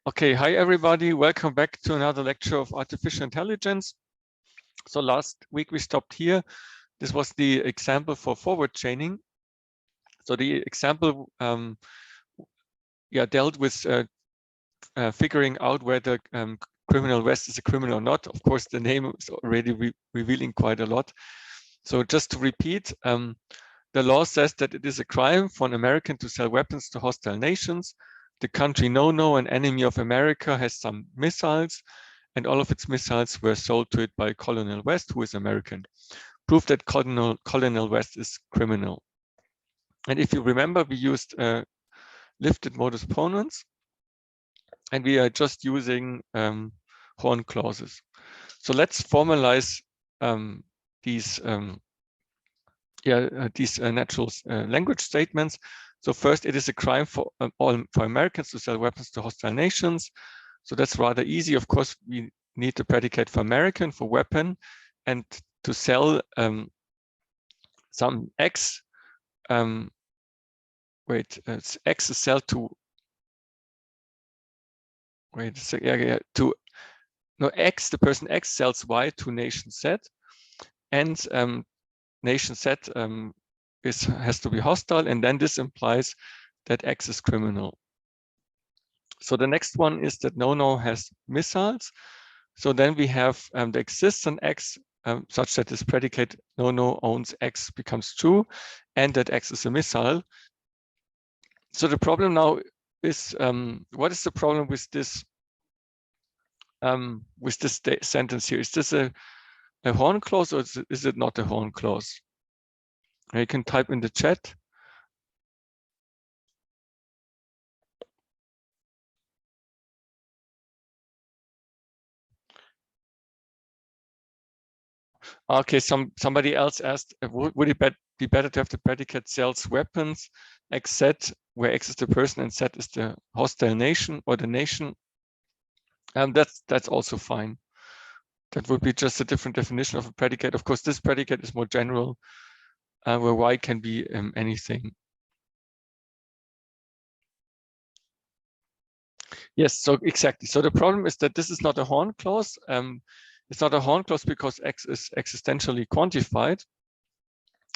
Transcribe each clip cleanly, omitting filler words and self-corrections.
Okay, hi everybody. Welcome back to another lecture of artificial intelligence. So last week we stopped here. This was the example for forward chaining. So the example dealt with figuring out whether criminal West is a criminal or not. Of course, the name is already revealing quite a lot. So just to repeat, the law says that it is a crime for an American to sell weapons to hostile nations. The country no, an enemy of America, has some missiles, and all of its missiles were sold to it by Colonel West, who is American. Proof that Colonel West is criminal. And if you remember, we used lifted modus ponens, and we are just using horn clauses. So let's formalize these natural language statements. So first, it is a crime for Americans to sell weapons to hostile nations. So that's rather easy. Of course, we need the predicate for American, for weapon, and to sell some X. X is sell to. X. The person X sells Y to nation Z, and nation Z has to be hostile, and then this implies that X is criminal. So the next one is that no has missiles. So then we have the existence X such that this predicate no owns X becomes true, and that X is a missile. So the problem now is what is the problem with this sentence here? Is this a horn clause, or is it not a horn clause? You can type in the chat. Okay, somebody else asked, would it be better to have the predicate sells weapons, X Z, where X is the person and Z is the hostile nation or the nation? That's also fine. That would be just a different definition of a predicate. Of course, this predicate is more general, where Y can be anything. Yes, so exactly. So the problem is that this is not a horn clause. It's not a horn clause because X is existentially quantified.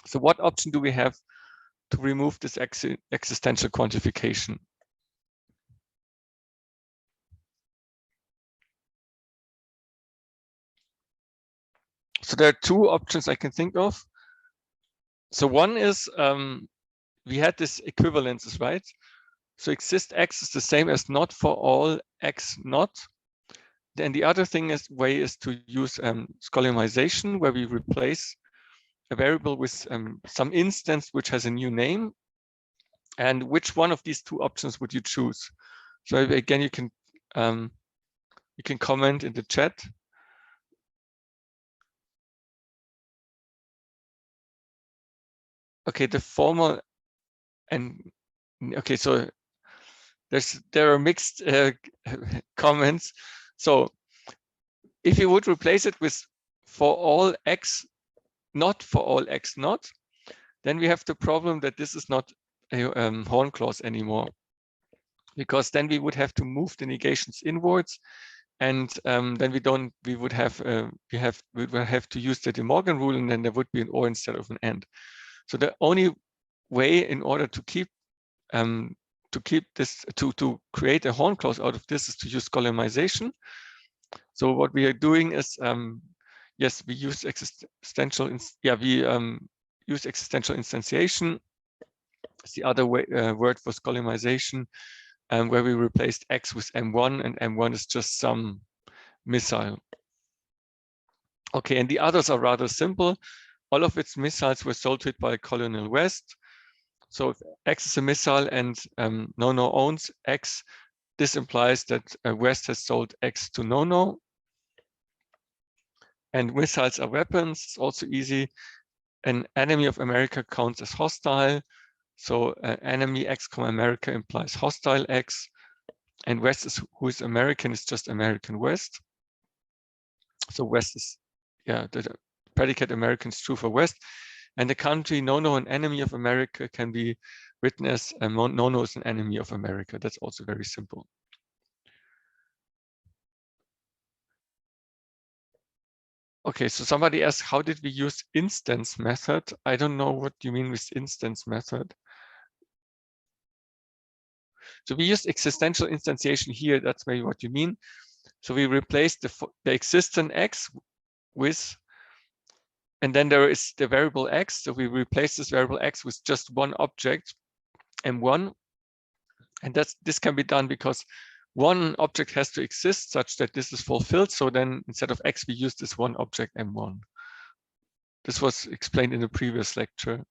So what option do we have to remove this existential quantification? So there are two options I can think of. So one is we had this equivalences, right? So exist X is the same as not for all X not. Then the other way is to use scholemization, where we replace a variable with some instance which has a new name. And which one of these two options would you choose? So again, you can comment in the chat. Okay, the formal and okay, so there are mixed comments. So if you would replace it with for all X, not for all X not, then we have the problem that this is not a horn clause anymore, because then we would have to move the negations inwards, and then we would have to use the De Morgan rule, and then there would be an or instead of an and. So the only way in order to keep this to create a horn clause out of this is to use scholemization. So what we are doing is yes, we use existential use existential instantiation. It's the other word for scholemization, where we replaced X with M1, and M1 is just some missile. Okay, and the others are rather simple. All of its missiles were sold to it by Colonel West. So if X is a missile and no owns X, this implies that West has sold X to no. And missiles are weapons. It's also easy. An enemy of America counts as hostile. So enemy X, America implies hostile X. And West is who is American is just American West. So West is, the predicate American is true for West. And the country no, an enemy of America, can be written as no is an enemy of America. That's also very simple. Okay, so somebody asked, how did we use instance method? I don't know what you mean with instance method. So we used existential instantiation here. That's maybe what you mean. So we replaced the existent x with, and then there is the variable x. So we replace this variable x with just one object, m1. And this can be done because one object has to exist such that this is fulfilled. So then instead of x, we use this one object m1. This was explained in the previous lecture.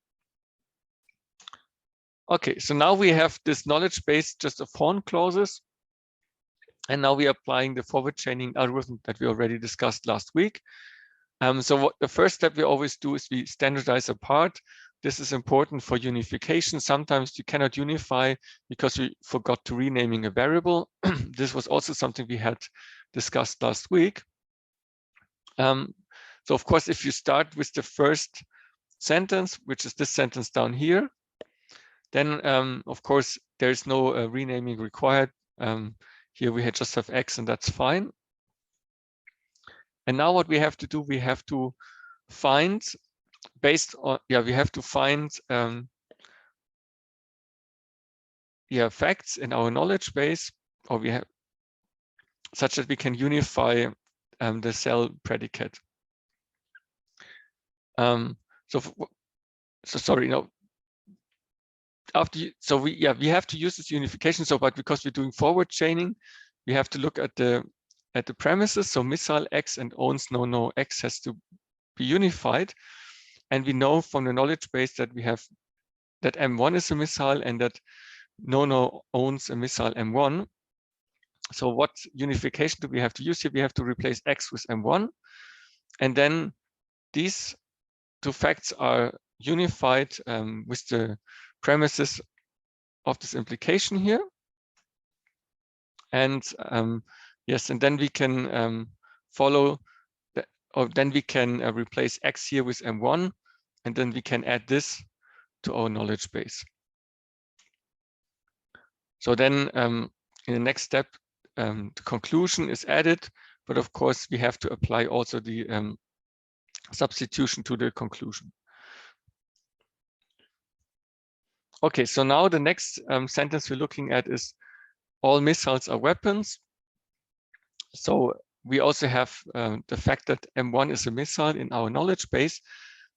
Okay, so now we have this knowledge base just of horn clauses. And now we are applying the forward chaining algorithm that we already discussed last week. So what the first step we always do is we standardize apart. This is important for unification. Sometimes you cannot unify because we forgot to renaming a variable. This was also something we had discussed last week. So of course, if you start with the first sentence, which is this sentence down here, then of course, there is no renaming required. Here we just have x and that's fine. And now what we have to do, we have to find based on, we have to find facts in our knowledge base, or we have such that we can unify the cell predicate. Sorry, no. So we have to use this unification. So, but because we're doing forward chaining, we have to look at the premises. So missile x and owns no x has to be unified, and we know from the knowledge base that we have that m1 is a missile and that no owns a missile m1. So what unification do we have to use here? We have to replace x with m1, and then these two facts are unified with the premises of this implication here. And yes, and then we can follow, or then we can replace x here with m1, and then we can add this to our knowledge base. So then in the next step, the conclusion is added, but of course we have to apply also the substitution to the conclusion. Okay, so now the next sentence we're looking at is all missiles are weapons. So we also have the fact that M1 is a missile in our knowledge base.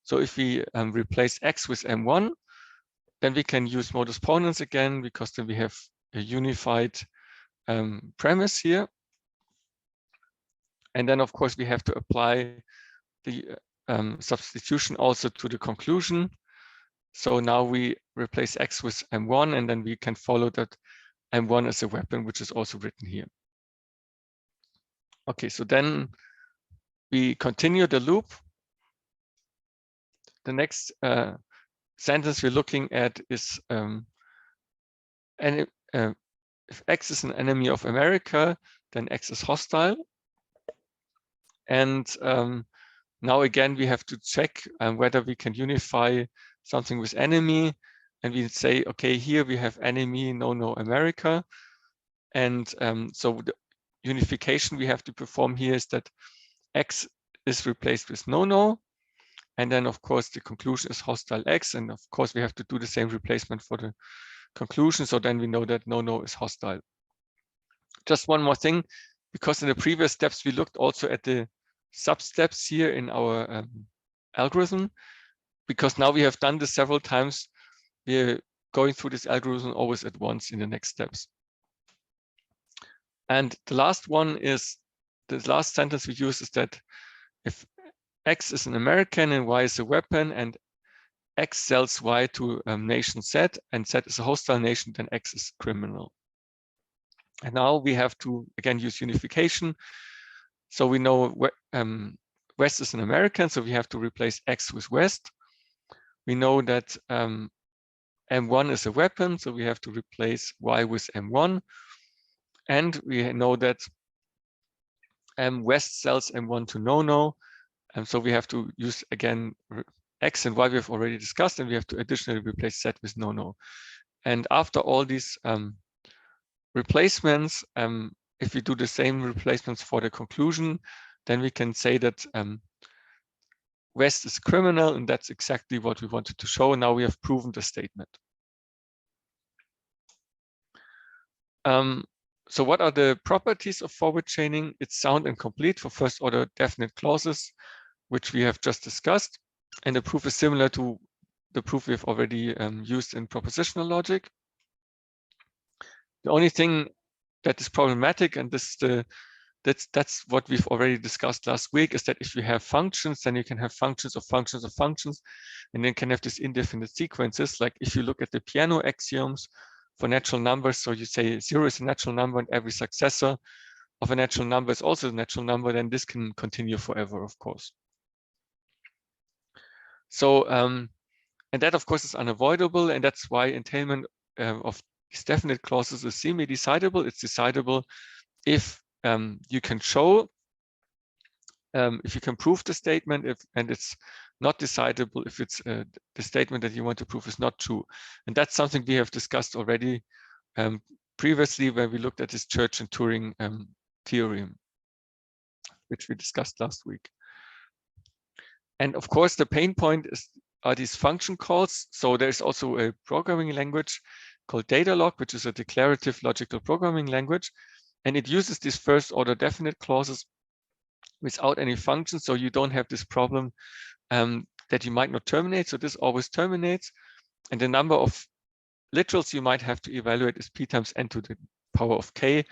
So if we replace X with M1, then we can use modus ponens again, because then we have a unified premise here. And then of course we have to apply the substitution also to the conclusion. So now we replace X with M1, and then we can follow that M1 is a weapon, which is also written here. Okay, so then we continue the loop. The next sentence we're looking at is if X is an enemy of America, then X is hostile. And now again, we have to check whether we can unify something with enemy. And we say, okay, here we have enemy, no America. And so the unification we have to perform here is that X is replaced with no. And then of course the conclusion is hostile X. And of course we have to do the same replacement for the conclusion. So then we know that no is hostile. Just one more thing, because in the previous steps, we looked also at the sub-steps here in our algorithm, because now we have done this several times. We're going through this algorithm always at once in the next steps. And the last one is, the last sentence we use is that if X is an American and Y is a weapon, and X sells Y to nation Z, and Z is a hostile nation, then X is criminal. And now we have to, again, use unification. So we know West is an American, so we have to replace X with West. We know that M1 is a weapon, so we have to replace Y with M1. And we know that West sells M1 to no. And so we have to use, again, X and Y we have already discussed, and we have to additionally replace Z with no. And after all these replacements, if we do the same replacements for the conclusion, then we can say that West is criminal, and that's exactly what we wanted to show. Now we have proven the statement. So what are the properties of forward chaining? It's sound and complete for first order definite clauses, which we have just discussed. And the proof is similar to the proof we've already used in propositional logic. The only thing that is problematic, and that's what we've already discussed last week, is that if you have functions, then you can have functions of functions of functions, and then can have these indefinite sequences. Like if you look at the piano axioms for natural numbers, so you say 0 is a natural number and every successor of a natural number is also a natural number, then this can continue forever, of course. So, and that of course is unavoidable, and that's why entailment of these definite clauses is semi-decidable. It's decidable if you can show, if you can prove the statement, and it's not decidable if it's the statement that you want to prove is not true. And that's something we have discussed already previously, where we looked at this Church and Turing theorem, which we discussed last week. And of course, the pain point are these function calls. So there's also a programming language called Datalog, which is a declarative logical programming language. And it uses these first order definite clauses without any functions. So you don't have this problem that you might not terminate. So this always terminates. And the number of literals you might have to evaluate is p times n to the power of k,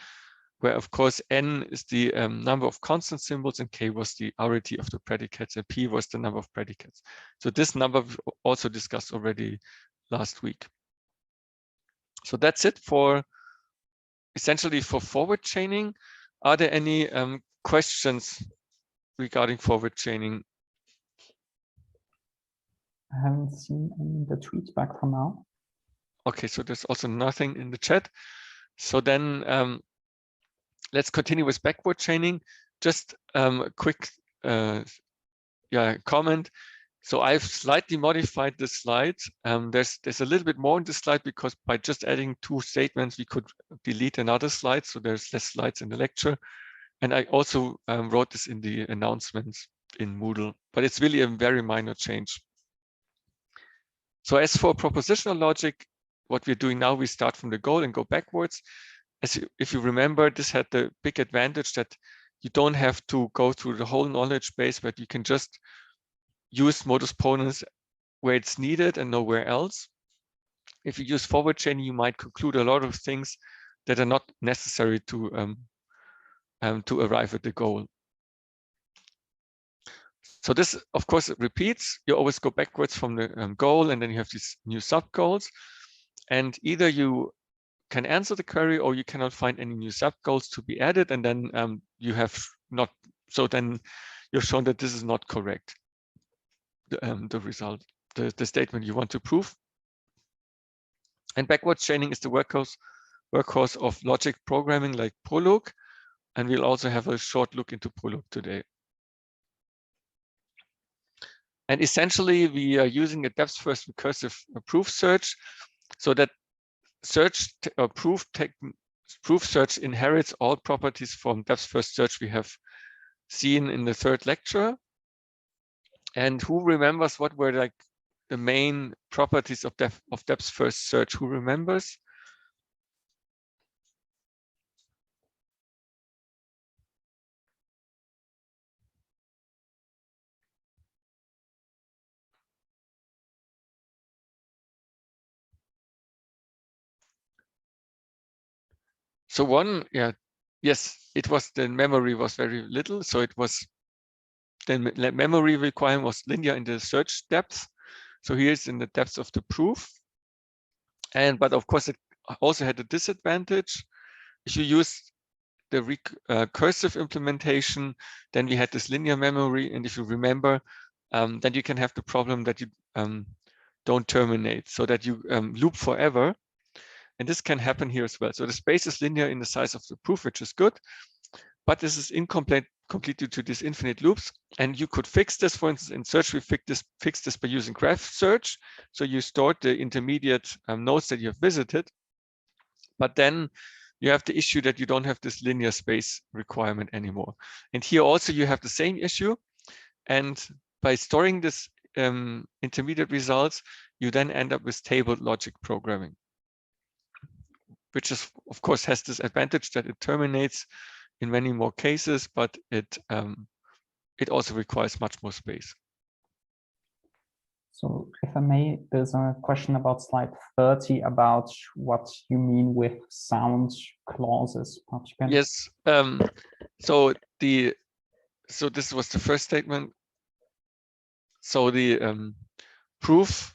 where of course n is the number of constant symbols and k was the arity of the predicates and p was the number of predicates. So this number we also discussed already last week. So that's it for essentially for forward chaining. Are there any questions regarding forward chaining? I haven't seen any in the tweets back from now. Okay, so there's also nothing in the chat. So then let's continue with backward chaining. Just a quick comment. So I've slightly modified the slide. There's a little bit more in the slide because by just adding 2 statements, we could delete another slide. So there's less slides in the lecture. And I also wrote this in the announcements in Moodle, but it's really a very minor change. So as for propositional logic, what we're doing now, we start from the goal and go backwards. If you remember, this had the big advantage that you don't have to go through the whole knowledge base, but you can just use modus ponens where it's needed and nowhere else. If you use forward chaining, you might conclude a lot of things that are not necessary to arrive at the goal. So this, of course, it repeats. You always go backwards from the goal, and then you have these new sub-goals. And either you can answer the query or you cannot find any new sub-goals to be added, and then you have not, so then you're shown that this is not correct, the result, the statement you want to prove. And backwards chaining is the workhorse of logic programming like Prolog, and we'll also have a short look into Prolog today. And essentially, we are using a depth-first recursive proof search, so that search or proof search inherits all properties from depth-first search we have seen in the 3rd lecture. And who remembers what were like the main properties of depth-first search? Who remembers? So one, yes, it was the memory was very little. So it was the memory requirement was linear in the search depth. So here's in the depth of the proof. But of course, it also had a disadvantage. If you use the recursive implementation, then we had this linear memory. And if you remember, then you can have the problem that you don't terminate, so that you loop forever. And this can happen here as well. So the space is linear in the size of the proof, which is good, but this is incomplete due to these infinite loops. And you could fix this, for instance, in search, we fix this by using graph search. So you stored the intermediate nodes that you have visited, but then you have the issue that you don't have this linear space requirement anymore. And here also you have the same issue. And by storing this intermediate results, you then end up with tabled logic programming, which is, of course, has this advantage that it terminates in many more cases, but it also requires much more space. So if I may, there's a question about slide 30 about what you mean with sound clauses. Yes. So this was the first statement. So the proof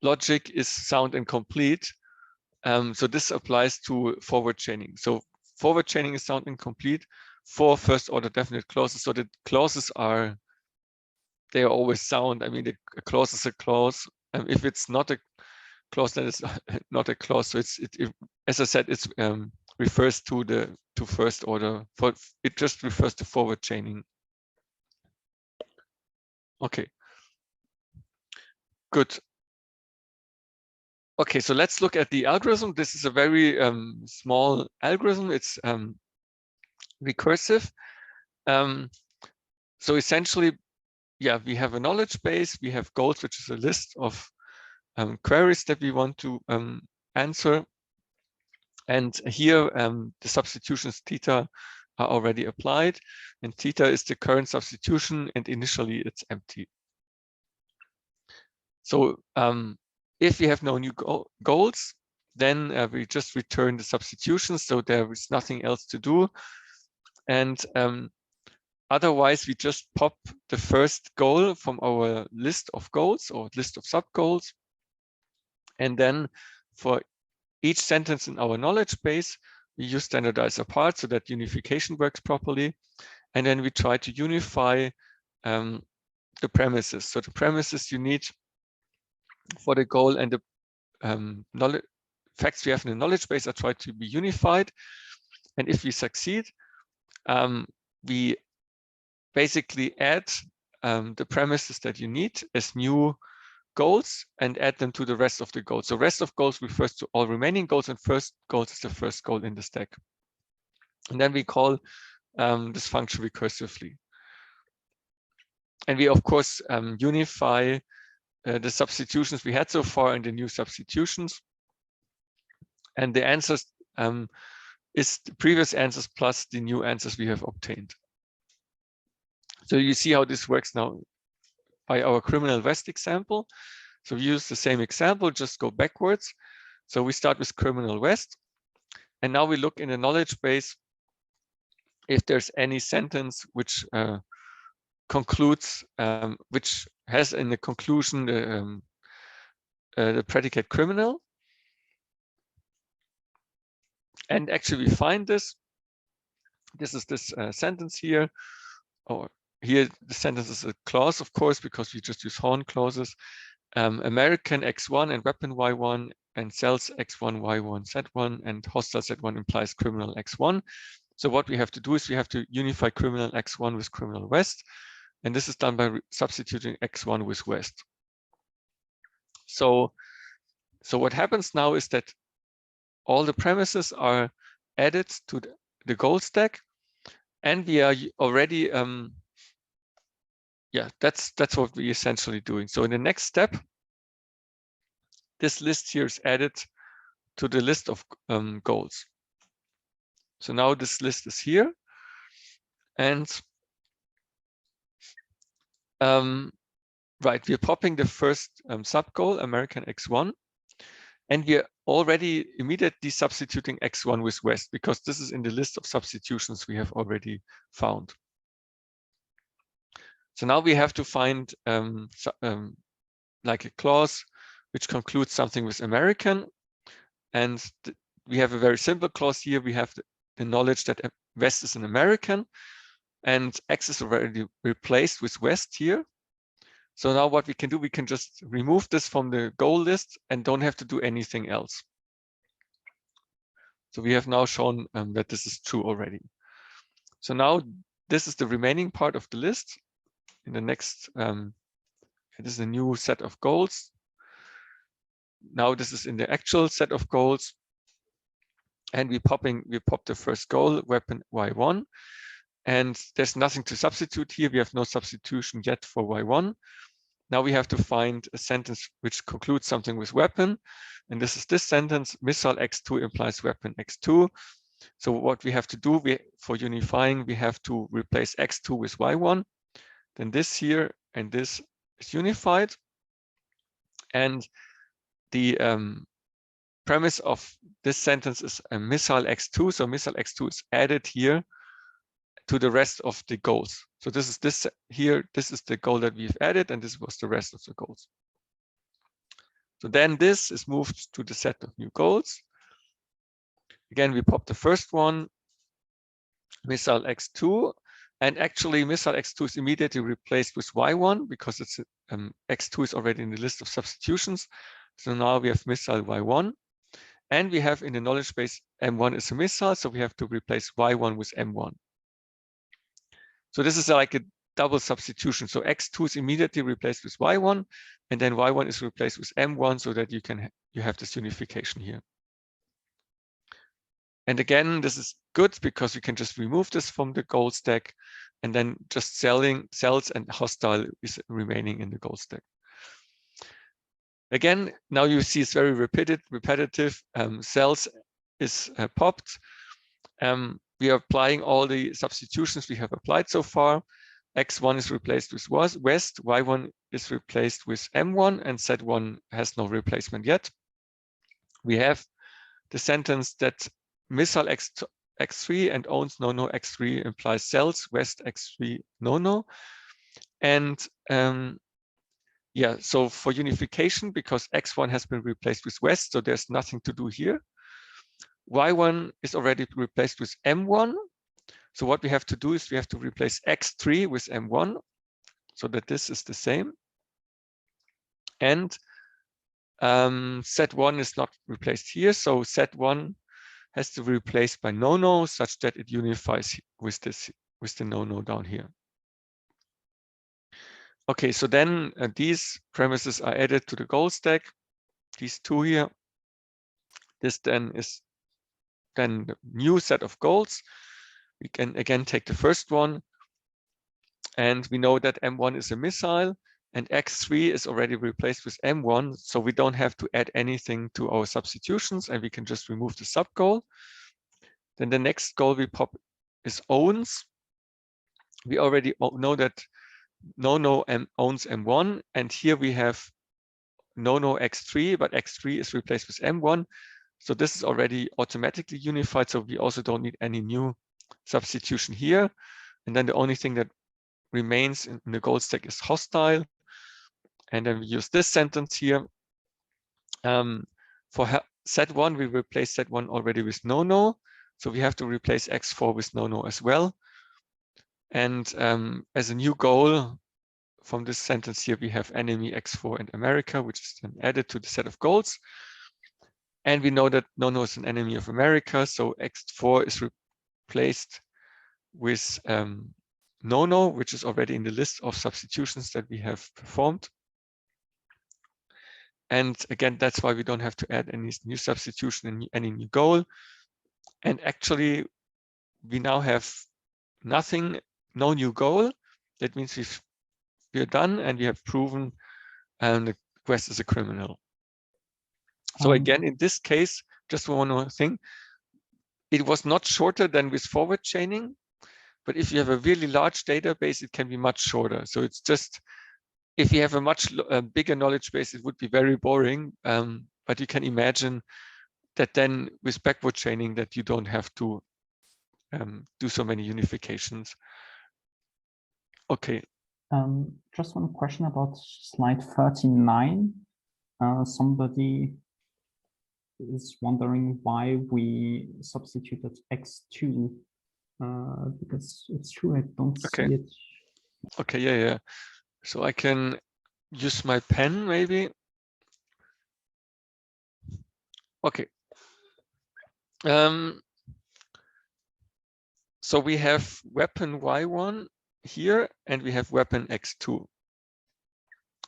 logic is sound and complete. So this applies to forward chaining. So forward chaining is sound and complete for first order definite clauses. So the clauses they are always sound. I mean, a clause is a clause. If it's not a clause, then it's not a clause. So it as I said, it refers to first order. It just refers to forward chaining. Okay. Good. Okay, so let's look at the algorithm. This is a very small algorithm. It's recursive. So essentially, yeah, we have a knowledge base. We have goals, which is a list of queries that we want to answer. And here, the substitutions theta are already applied. And theta is the current substitution, and initially it's empty. So if we have no new goals, then we just return the substitutions. So there is nothing else to do. And otherwise, we just pop the first goal from our list of goals or list of sub-goals. And then for each sentence in our knowledge base, we use standardize apart so that unification works properly. And then we try to unify the premises. So the premises you need for the goal and the knowledge facts we have in the knowledge base are tried to be unified. And if we succeed, we basically add the premises that you need as new goals and add them to the rest of the goals. So rest of goals refers to all remaining goals, and first goals is the first goal in the stack. And then we call this function recursively. And we, of course, unify the substitutions we had so far and the new substitutions. And the answers is the previous answers plus the new answers we have obtained. So you see how this works now by our criminal West example. So we use the same example, just go backwards. So we start with criminal West. And now we look in the knowledge base if there's any sentence which concludes, which has in the conclusion the predicate criminal. And actually we find this. This is this sentence here. Or here the sentence is a clause, of course, because we just use horn clauses. American X1 and weapon Y1 and cells X1, Y1, Z1 and hostile Z1 implies criminal X1. So what we have to do is we have to unify criminal X1 with criminal West. And this is done by substituting X1 with West. So what happens now is that all the premises are added to the goal stack. And we are already, yeah, that's what we're essentially doing. So in the next step, this list here is added to the list of goals. So now this list is here. And right, we're popping the first sub-goal, American X1. And we're already immediately substituting X1 with West, because this is in the list of substitutions we have already found. So now we have to find like a clause which concludes something with American. And we have a very simple clause here. We have the knowledge that West is an American, and X is already replaced with West here. So now what we can do, we can just remove this from the goal list and don't have to do anything else. So we have now shown that this is true already. So now this is the remaining part of the list. In the next, this is a new set of goals. Now this is in the actual set of goals. And we pop the first goal, weapon Y1. and there's nothing to substitute here. We have no substitution yet for y1. Now we have to find a sentence which concludes something with weapon. And this is this sentence: missile x2 implies weapon x2. So what we have to do, for unifying, we have to replace x2 with y1. Then this here and this is unified. And the premise of this sentence is a missile x2. So missile x2 is added here to the rest of the goals. So this is this here, this is the goal that we've added, and this was the rest of the goals. So then this is moved to the set of new goals. Again, we pop the first one, missile x2, and actually missile x2 is immediately replaced with y1 because it's x2 is already in the list of substitutions. So now we have missile y1, and we have in the knowledge base m1 is a missile, so we have to replace y1 with m1. So this is like a double substitution. So x2 is immediately replaced with y1, and then y1 is replaced with m1, so that you have this unification here. And again, this is good because we can just remove this from the goal stack, and then just cells and hostile is remaining in the goal stack. Again, now you see it's very repetitive. Cells is popped. We are applying all the substitutions we have applied so far. X1 is replaced with west, Y1 is replaced with M1, and Z1 has no replacement yet. We have the sentence that missile X3 and owns no X3 implies cells, west X3 no. And yeah, so for unification, because X1 has been replaced with west, so there's nothing to do here. Y1 is already replaced with M1. So what we have to do is we have to replace X3 with M1 so that this is the same. And Z1 is not replaced here. So Z1 has to be replaced by no such that it unifies with the no down here. Okay, so then these premises are added to the goal stack. These two here. This then is the new set of goals. We can again take the first one, and we know that M1 is a missile, and X3 is already replaced with M1, so we don't have to add anything to our substitutions, and we can just remove the sub goal. Then the next goal we pop is owns. We already know that no owns M1, and here we have no X3, but X3 is replaced with M1. So this is already automatically unified, so we also don't need any new substitution here. And then the only thing that remains in the goal stack is hostile. And then we use this sentence here. For Z1, we replace Z1 already with no. So we have to replace X4 with no as well. And as a new goal from this sentence here, we have enemy X4 and America, which is then added to the set of goals. And we know that no is an enemy of America, so X4 is replaced with no, which is already in the list of substitutions that we have performed. And again, that's why we don't have to add any new substitution and any new goal. And actually, we now have nothing, no new goal. That means we're done and we have proven the quest is a criminal. So again, in this case, just one more thing, it was not shorter than with forward chaining, but if you have a really large database, it can be much shorter. So it's just, if you have a much bigger knowledge base, it would be very boring. But you can imagine that then with backward chaining that you don't have to do so many unifications. Okay. Just one question about slide 39. Somebody is wondering why we substituted X2, because it's true, I don't see it. Okay, yeah. So I can use my pen maybe. Okay. So we have weapon Y1 here, and we have weapon X2.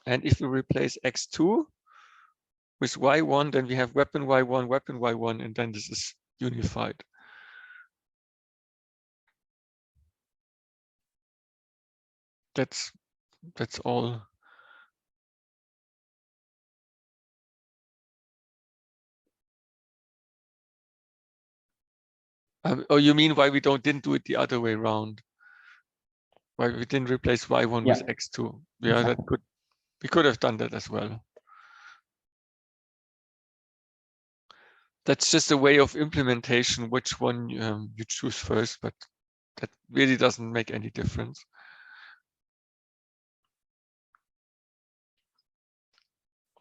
And if we replace X2 with Y1, then we have weapon Y1, and then this is unified. that's all. Oh, you mean why we didn't do it the other way around? Why we didn't replace y1 with x2? Yeah, exactly. we could have done that as well. That's just a way of implementation, which one you choose first, but that really doesn't make any difference.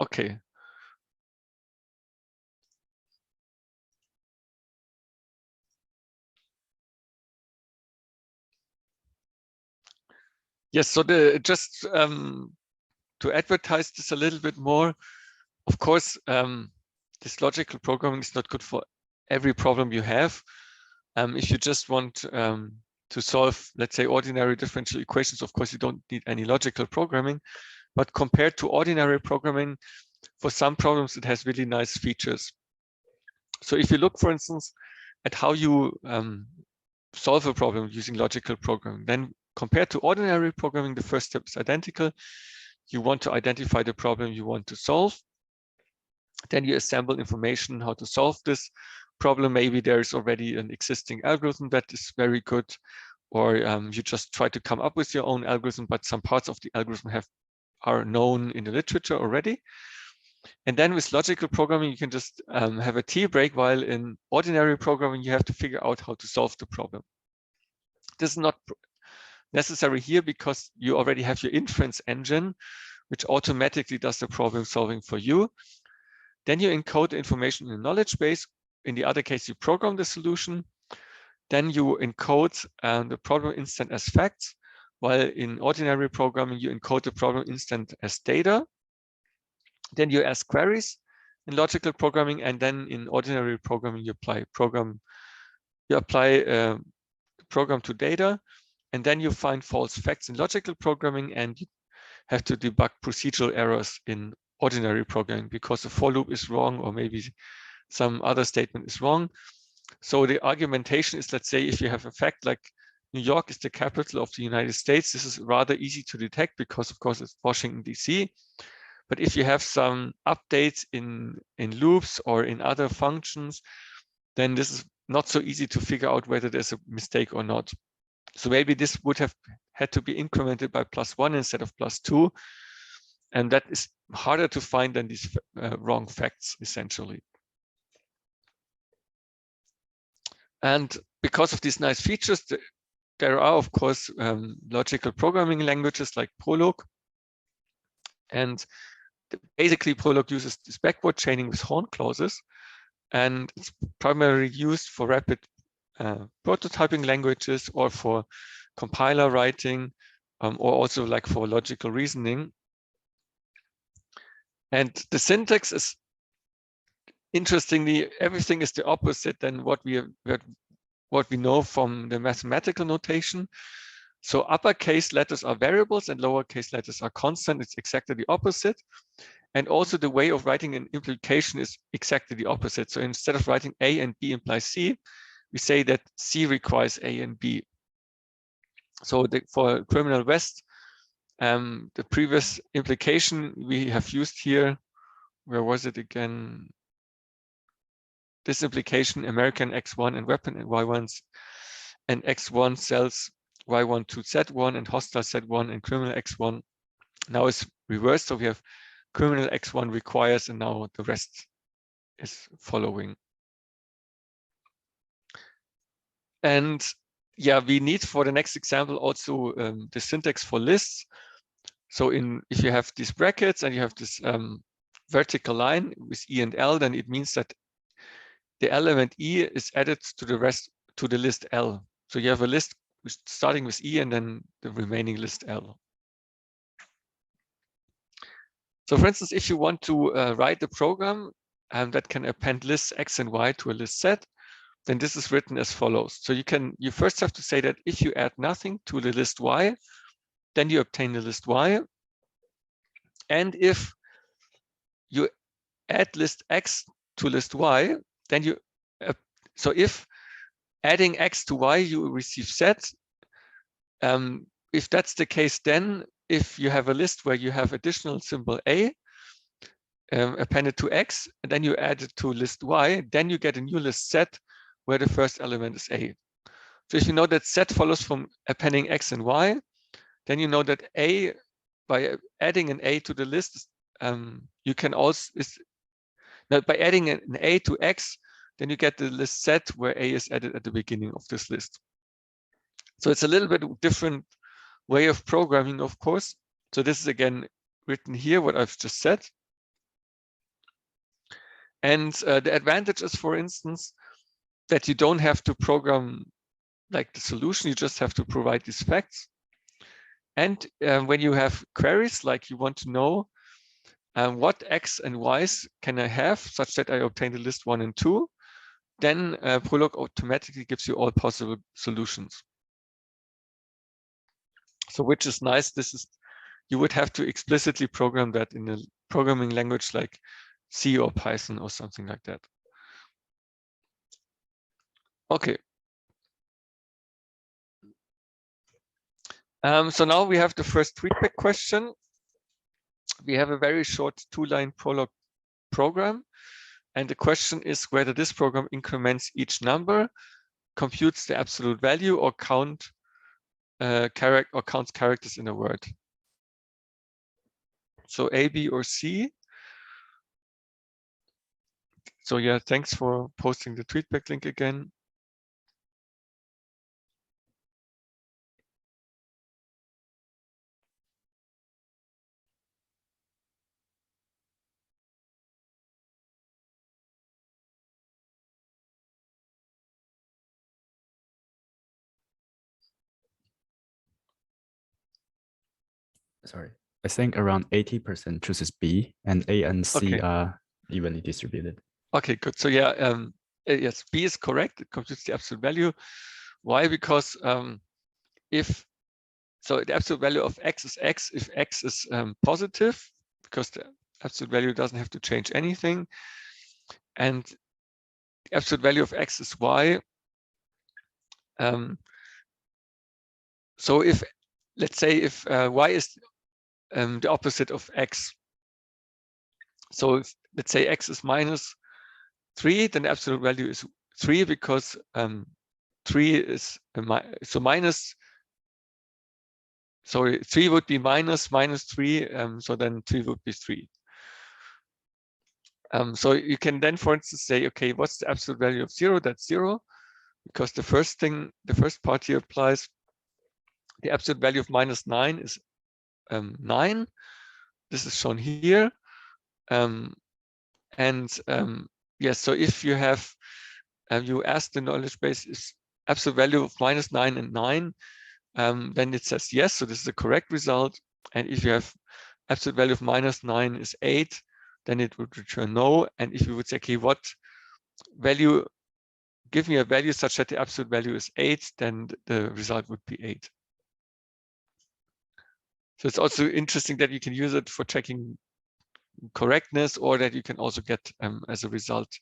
Okay. Yes, so just to advertise this a little bit more, of course, this logical programming is not good for every problem you have. If you just want to solve, let's say, ordinary differential equations, of course, you don't need any logical programming. But compared to ordinary programming, for some problems, it has really nice features. So if you look, for instance, at how you solve a problem using logical programming, then compared to ordinary programming, the first step is identical. You want to identify the problem you want to solve. Then you assemble information how to solve this problem. Maybe there's already an existing algorithm that is very good, or you just try to come up with your own algorithm, but some parts of the algorithm are known in the literature already. And then with logical programming, you can just have a tea break, while in ordinary programming, you have to figure out how to solve the problem. This is not necessary here because you already have your inference engine, which automatically does the problem solving for you. Then you encode the information in a knowledge base. In the other case, you program the solution. Then you encode the problem instant as facts, while in ordinary programming, you encode the problem instant as data. Then you ask queries in logical programming, and then in ordinary programming, you apply program to data, and then you find false facts in logical programming, and you have to debug procedural errors in ordinary programming because the for loop is wrong, or maybe some other statement is wrong. So the argumentation is, let's say, if you have a fact like New York is the capital of the United States, this is rather easy to detect because, of course, it's Washington, D.C. But if you have some updates in loops or in other functions, then this is not so easy to figure out whether there's a mistake or not. So maybe this would have had to be incremented by +1 instead of +2. And that is harder to find than these wrong facts, essentially. And because of these nice features, there are, of course, logical programming languages like Prolog. And basically, Prolog uses this backward chaining with horn clauses. And it's primarily used for rapid prototyping languages, or for compiler writing, or also like for logical reasoning. And the syntax is, interestingly, everything is the opposite than what we know from the mathematical notation. So uppercase letters are variables and lowercase letters are constant. It's exactly the opposite. And also the way of writing an implication is exactly the opposite. So instead of writing A and B implies C, we say that C requires A and B. So for Criminal West, the previous implication we have used here, where was it again? This implication, American X1 and weapon Y1, and X1 sells Y1 to Z1 and hostile Z1 and criminal X1. Now it's reversed. So we have criminal X1 requires, and now the rest is following. And yeah, we need for the next example also the syntax for lists. So if you have these brackets and you have this vertical line with E and L, then it means that the element E is added to the list L. So you have a list starting with E and then the remaining list L. So for instance, if you want to write a program that can append lists X and Y to a list Z, then this is written as follows. So you first have to say that if you add nothing to the list Y, then you obtain the list Y. And if you add list X to list Y, then so if adding X to Y, you receive Z, if that's the case, then if you have a list where you have additional symbol A appended to X, and then you add it to list Y, then you get a new list Z where the first element is A. So if you know that Z follows from appending X and Y, then you know that A, by adding an A to the list, you can also, by adding an A to X, then you get the list Z where A is added at the beginning of this list. So it's a little bit different way of programming, of course. So this is again written here, what I've just said. And the advantage is, for instance, that you don't have to program like the solution, you just have to provide these facts. And when you have queries, like you want to know what X and Y's can I have such that I obtain the list 1 and 2, then Prolog automatically gives you all possible solutions. So which is nice. This is, you would have to explicitly program that in a programming language like C or Python or something like that. Okay. So now we have the first tweetback question. We have a very short 2-line Prolog program. And the question is whether this program increments each number, computes the absolute value, or counts characters in a word. So A, B, or C. So yeah, thanks for posting the tweetback link again. Sorry, I think around 80% chooses B, and A and C Okay. are evenly distributed. Okay, good. So yeah, yes, B is correct. It computes the absolute value. Why? Because if so, the absolute value of X is X if X is positive, because the absolute value doesn't have to change anything, and the absolute value of X is Y. So if, let's say, if Y is the opposite of X, so if, let's say X is -3, then the absolute value is 3, because 3 is so minus. So 3 would be -3, so then 3 would be 3. So you can then, for instance, say, okay, what's the absolute value of 0? That's 0, because the first part here applies. The absolute value of -9 is 9. This is shown here. Yes, so if you have, you ask the knowledge base is absolute value of -9 and 9, then it says yes, so this is the correct result. And if you have absolute value of -9 is 8, then it would return no. And if you would say, okay, what value, give me a value such that the absolute value is 8, then the result would be 8. So it's also interesting that you can use it for checking correctness, or that you can also get as a result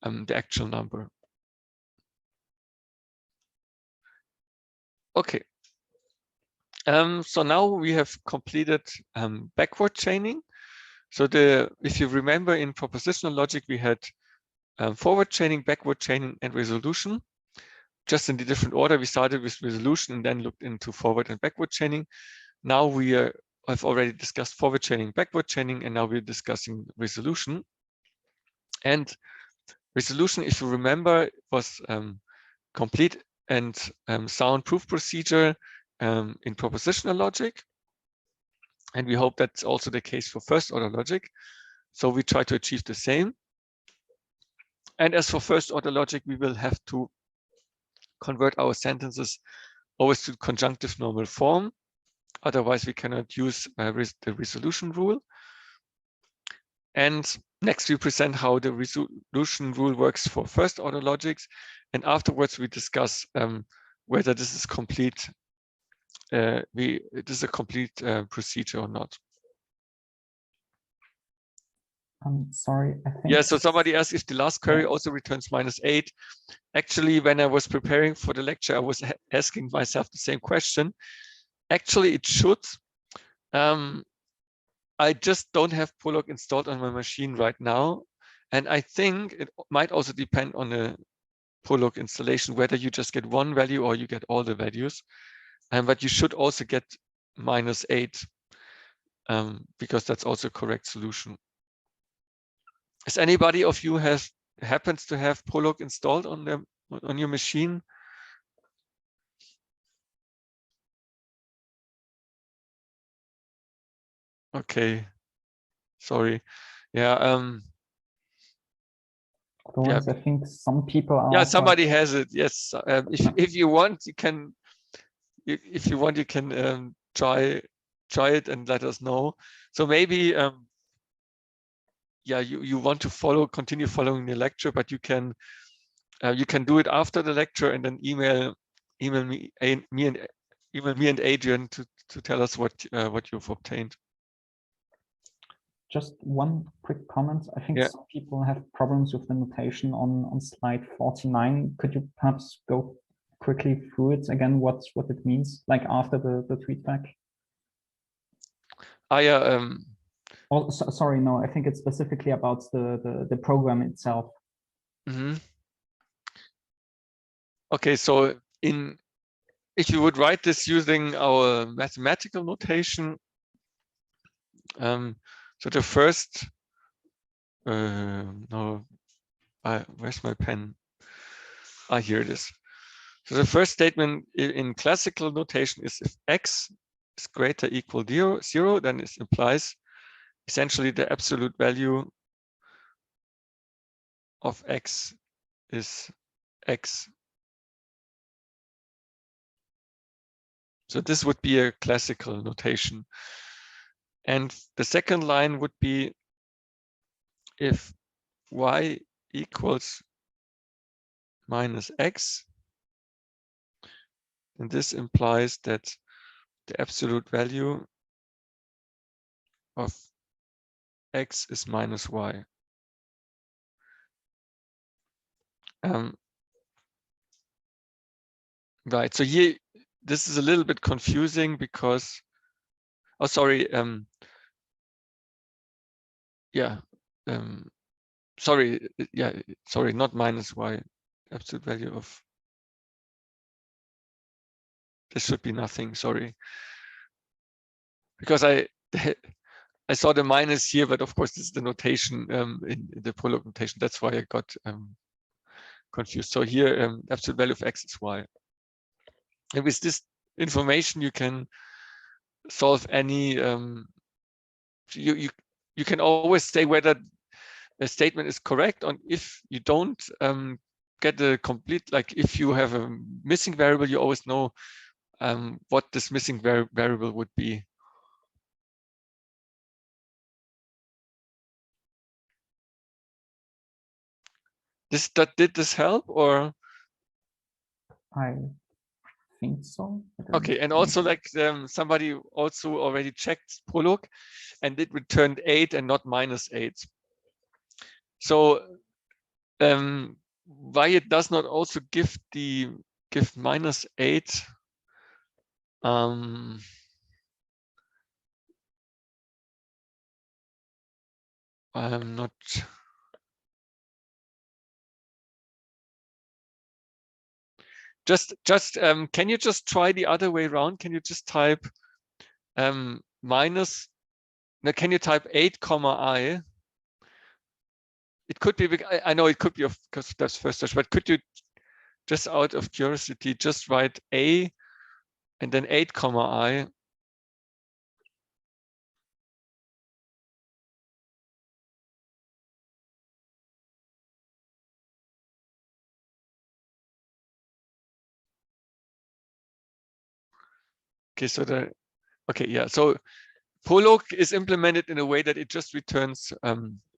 the actual number. Okay. So now we have completed backward chaining. So if you remember, in propositional logic, we had forward chaining, backward chaining, and resolution. Just in the different order, we started with resolution and then looked into forward and backward chaining. Now we have already discussed forward chaining, backward chaining, and now we're discussing resolution. And resolution, if you remember, was complete and sound proof procedure in propositional logic. And we hope that's also the case for first order logic. So we try to achieve the same. And as for first order logic, we will have to convert our sentences always to conjunctive normal form. Otherwise, we cannot use the resolution rule. And next, we present how the resolution rule works for first order logics. And afterwards, we discuss whether this is complete. It is a complete procedure or not. I'm sorry, I think. Yeah, so somebody asked if the last query also returns -8. Actually, when I was preparing for the lecture, I was asking myself the same question. Actually, it should. I just don't have Prolog installed on my machine right now. And I think it might also depend on the Prolog installation, whether you just get one value or you get all the values. But you should also get -8, because that's also a correct solution. Is anybody of you happens to have Prolog installed on your machine? Okay, sorry. Yeah. Otherwise, I think some people are. Yeah, somebody has it. Yes. If you want, you can. If you want, you can try it and let us know. So maybe yeah, you want to continue following the lecture, but you can do it after the lecture and then email me and Adrian to tell us what you've obtained. Just one quick comment. I think some people have problems with the notation on slide 49. Could you perhaps go quickly through it again, what it means, like after the tweetback? Oh, sorry, no, I think it's specifically about the program itself. Mm-hmm. Okay, so if you would write this using our mathematical notation, so the first, no, where's my pen? Here it is. So the first statement in classical notation is if x is greater or equal to 0, then it implies essentially the absolute value of x is x. So this would be a classical notation. And the second line would be if y equals -x, and this implies that the absolute value of x is -y. Right, so here, this is a little bit confusing because, oh, sorry, yeah, sorry, yeah, sorry, not -y, absolute value of, this should be nothing, sorry. Because I saw the minus here, but of course this is the notation in the Prolog notation. That's why I got confused. So here, absolute value of x is y. And with this information, you can solve any. You can always say whether a statement is correct, or if you don't get a complete, like if you have a missing variable, you always know what this missing variable would be. Did this help, or? I think so. Okay, and also like somebody also already checked Prolog, and it returned 8 and not -8. So why it does not also give -8? I'm not. Just can you just try the other way around? Can you just type minus? Now, can you type 8, I? It could be. I know it could be because that's first search, but could you just out of curiosity just write a and then 8, I? Okay, so yeah, so Prolog is implemented in a way that it just returns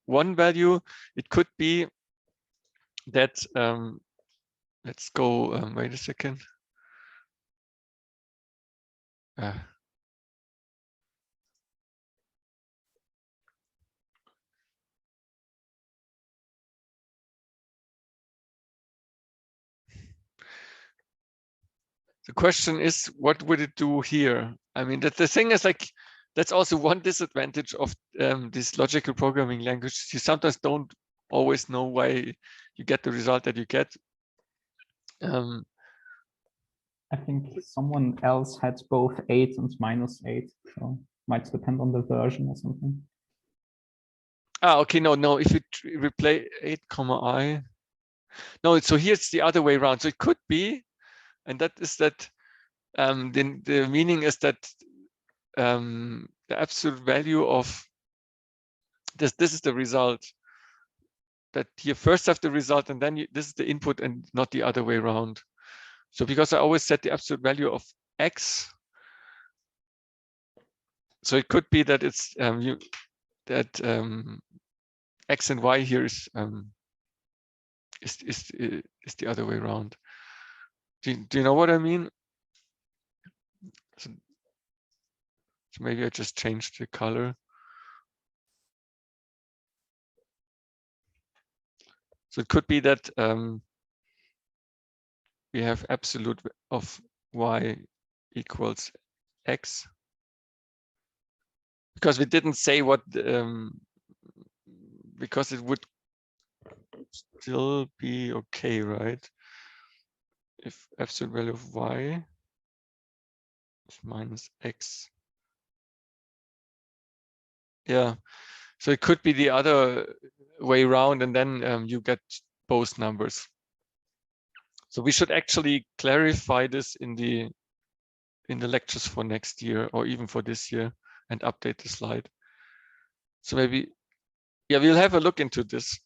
one value. It could be that, let's go, wait a second. The question is, what would it do here? I mean, the thing is, like, that's also one disadvantage of this logical programming language. You sometimes don't always know why you get the result that you get. I think someone else had both 8 and -8, so might depend on the version or something. Ah, okay, no. If you replace 8, I, no. So here's the other way around. So it could be, and that is that the meaning is that the absolute value of this is the result. That you first have the result, and then this is the input, and not the other way around. So because I always set the absolute value of x, so it could be that it's x and y here is the other way around. Do you know what I mean? So maybe I just changed the color. So it could be that we have absolute of y equals x, because we didn't say what, because it would still be okay, right? If absolute value of y is minus x. Yeah, so it could be the other way around, and then you get both numbers. So we should actually clarify this in the lectures for next year, or even for this year, and update the slide. So maybe, yeah, we'll have a look into this.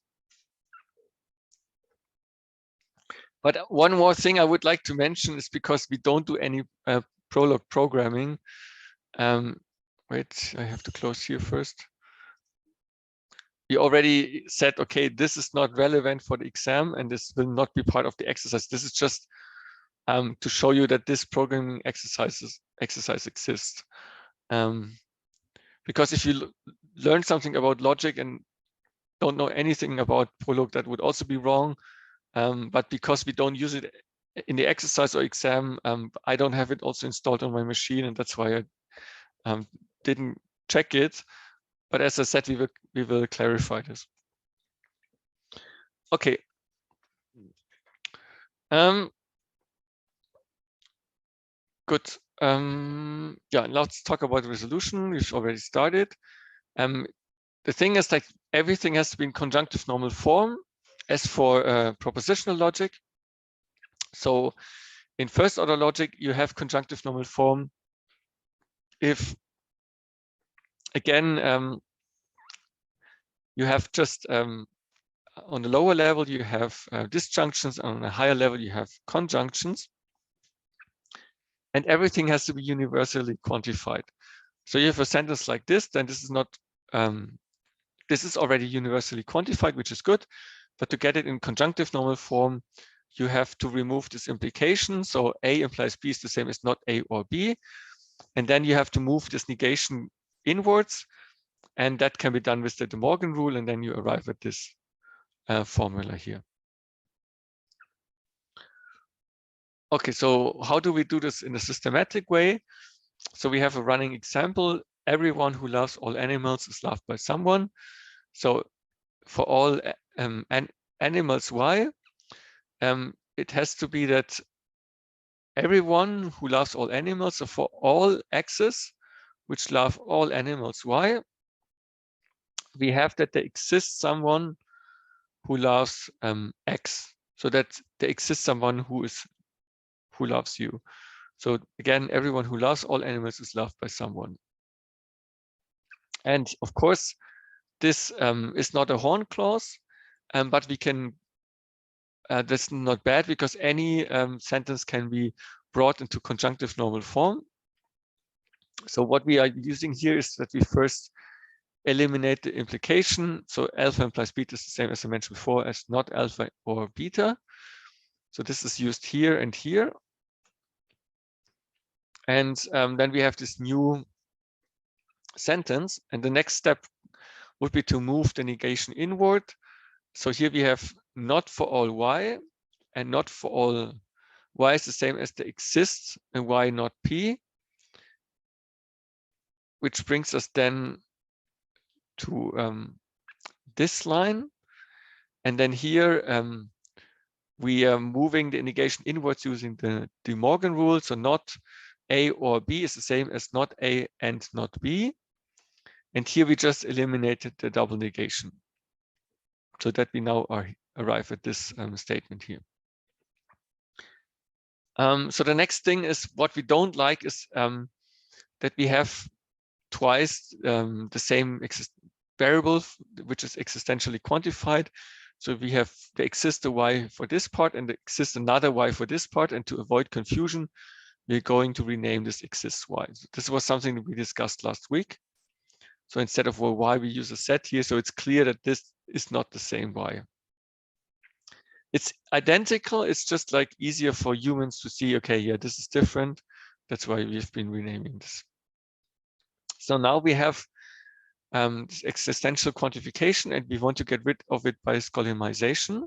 But one more thing I would like to mention is, because we don't do any Prolog programming. Wait, I have to close here first. We already said, okay, this is not relevant for the exam, and this will not be part of the exercise. This is just to show you that this programming exercise exists. Because if you learn something about logic and don't know anything about Prolog, that would also be wrong. But because we don't use it in the exercise or exam, I don't have it also installed on my machine, and that's why I didn't check it. But as I said, we will clarify this. Okay. Good. Yeah, let's talk about resolution. We've already started. The thing is, like, everything has to be in conjunctive normal form as for propositional logic. So in first order logic, you have conjunctive normal form if, again, you have just on the lower level you have disjunctions, on a higher level you have conjunctions, and everything has to be universally quantified. So you have a sentence like this, then this is not this is already universally quantified, which is good, but to get it in conjunctive normal form, you have to remove this implication. So A implies B is the same as not A or B, and then you have to move this negation inwards, and that can be done with the De Morgan rule, and then you arrive at this formula here. Okay, so how do we do this in a systematic way? So we have a running example. Everyone who loves all animals is loved by someone. So for all animals y, it has to be that everyone who loves all animals, so for all x's which love all animals y, we have that there exists someone who loves x, so that there exists someone who loves you. So again, everyone who loves all animals is loved by someone. And of course, this is not a horn clause, but we can, that's not bad, because any sentence can be brought into conjunctive normal form. So what we are using here is that we first eliminate the implication. So alpha implies beta is the same, as I mentioned before, as not alpha or beta. So this is used here and here. And then we have this new sentence, and the next step would be to move the negation inward. So here we have not for all y and not for all y is the same as the exists and y not p, which brings us then to this line. And then here we are moving the negation inwards using the De Morgan rule. So not A or B is the same as not A and not B. And here we just eliminated the double negation, so that we now arrive at this statement here. So the next thing is, what we don't like is that we have twice the same variable, which is existentially quantified. So we have the exist a y for this part and the exist another y for this part. And to avoid confusion, we're going to rename this exists y. So this was something that we discussed last week. So instead of a y, we use a set here. So it's clear that this is not the same y. It's identical. It's just like easier for humans to see, okay, yeah, this is different. That's why we've been renaming this. So now we have this existential quantification, and we want to get rid of it by Skolemization.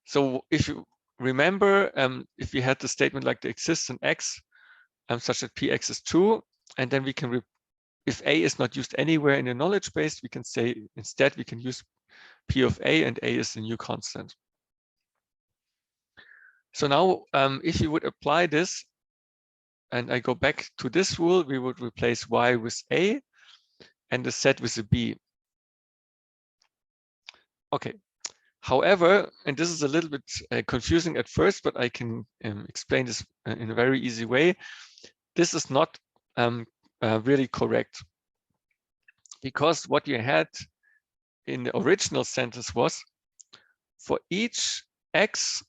So if you remember, if we had the statement like the exists in x, such that px is true, and then we can, if a is not used anywhere in the knowledge base, we can say instead we can use p of a, and a is the new constant. So now if you would apply this, and I go back to this rule, we would replace y with a and the set with a b. Okay. However, and this is a little bit confusing at first, but I can explain this in a very easy way. This is not really correct, because what you had in the original sentence was, for each x,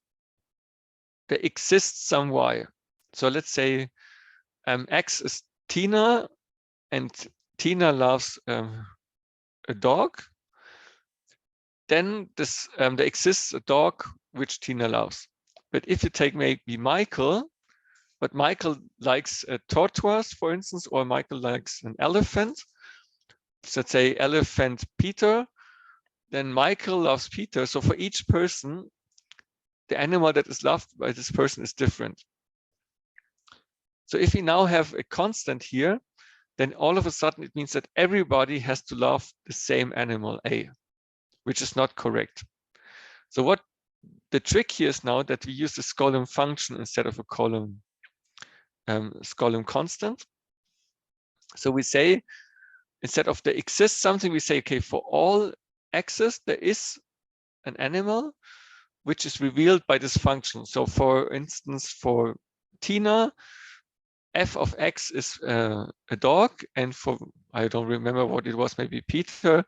there exists some y. So let's say x is Tina, and Tina loves a dog. Then this there exists a dog which Tina loves. But if you take maybe Michael, but Michael likes a tortoise, for instance, or Michael likes an elephant. So let's say elephant Peter, then Michael loves Peter. So for each person, the animal that is loved by this person is different. So if we now have a constant here, then all of a sudden it means that everybody has to love the same animal A, which is not correct. So what the trick here is now that we use the Skolem function instead of a column Skolem constant. So we say, instead of there exists something, we say, okay, for all x's, there is an animal which is revealed by this function. So for instance, for Tina, f of x is a dog, and for, I don't remember what it was, maybe Peter,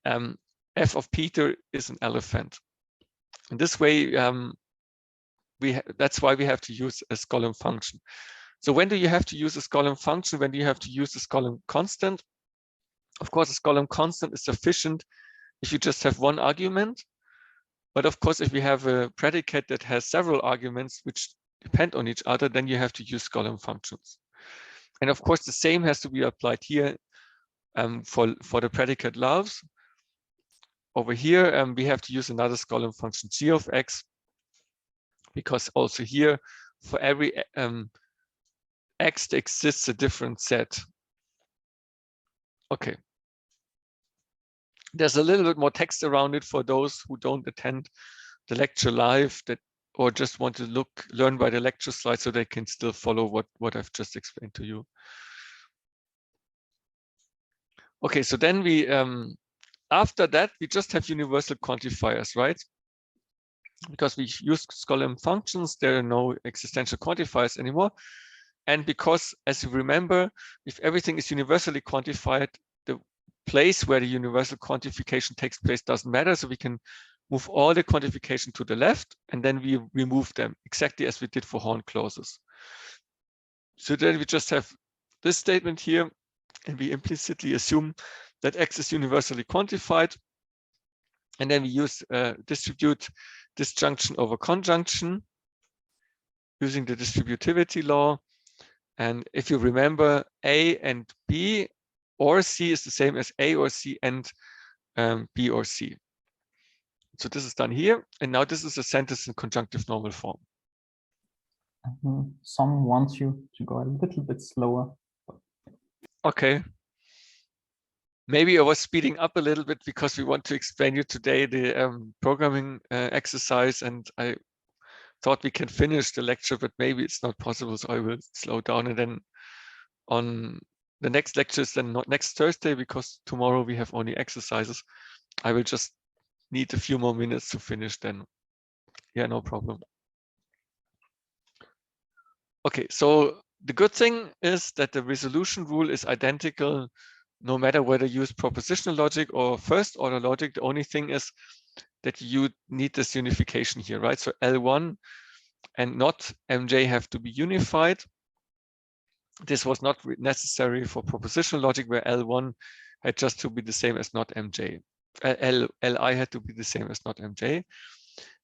f of Peter is an elephant. And this way, that's why we have to use a Skolem function. So when do you have to use a Skolem function? When do you have to use a Skolem constant? Of course, a Skolem constant is sufficient if you just have one argument. But of course, if we have a predicate that has several arguments which depend on each other, then you have to use Skolem functions. And of course, the same has to be applied here for the predicate loves. Over here, we have to use another Skolem function g of x, because also here, for every x, there exists a different set. Okay. There's a little bit more text around it for those who don't attend the lecture live, or just want to learn by the lecture slide, so they can still follow what I've just explained to you. Okay, so then we after that we just have universal quantifiers, right? Because we use Skolem functions, there are no existential quantifiers anymore. And because, as you remember, if everything is universally quantified, the place where the universal quantification takes place doesn't matter. So we can move all the quantification to the left, and then we remove them exactly as we did for Horn clauses. So then we just have this statement here, and we implicitly assume that x is universally quantified. And then we use distribute disjunction over conjunction using the distributivity law. And if you remember, A and B or C is the same as A or C and B or C. So this is done here, and now this is a sentence in conjunctive normal form. Some want you to go a little bit slower. Okay. Maybe I was speeding up a little bit because we want to explain you today the programming exercise, and I thought we can finish the lecture, but maybe it's not possible, so I will slow down. And then on the next lecture is then not next Thursday, because tomorrow we have only exercises. I will just need a few more minutes to finish then. Yeah, no problem. Okay, so the good thing is that the resolution rule is identical no matter whether you use propositional logic or first order logic. The only thing is that you need this unification here, right? So L1 and not MJ have to be unified. This was not necessary for propositional logic, where L1 had just to be the same as not MJ. Li had to be the same as not MJ.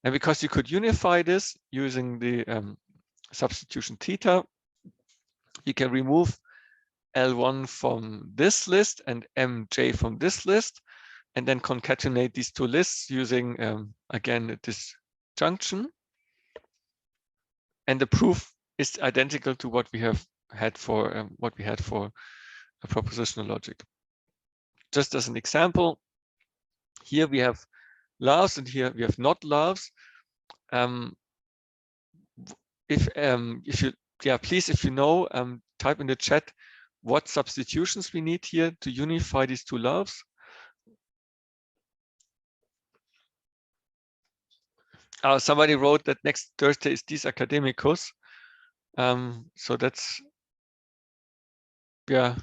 And because you could unify this using the substitution theta, you can remove L1 from this list and MJ from this list, and then concatenate these two lists using, again, this disjunction. And the proof is identical to what we have had for a propositional logic. Just as an example, here we have loves and here we have not loves. If you, yeah, please, if you know, type in the chat what substitutions we need here to unify these two loves. Somebody wrote that next Thursday is Dies Academicus. So that's, yeah,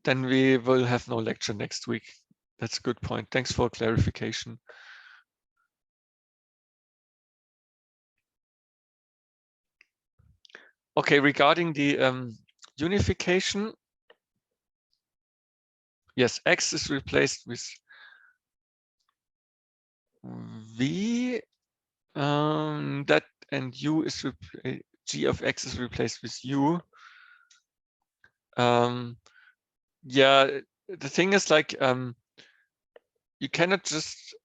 then we will have no lecture next week. That's a good point. Thanks for clarification. Okay, regarding the unification, yes, X is replaced with V, that, and U is G of X is replaced with U. Yeah, the thing is, like, you cannot just,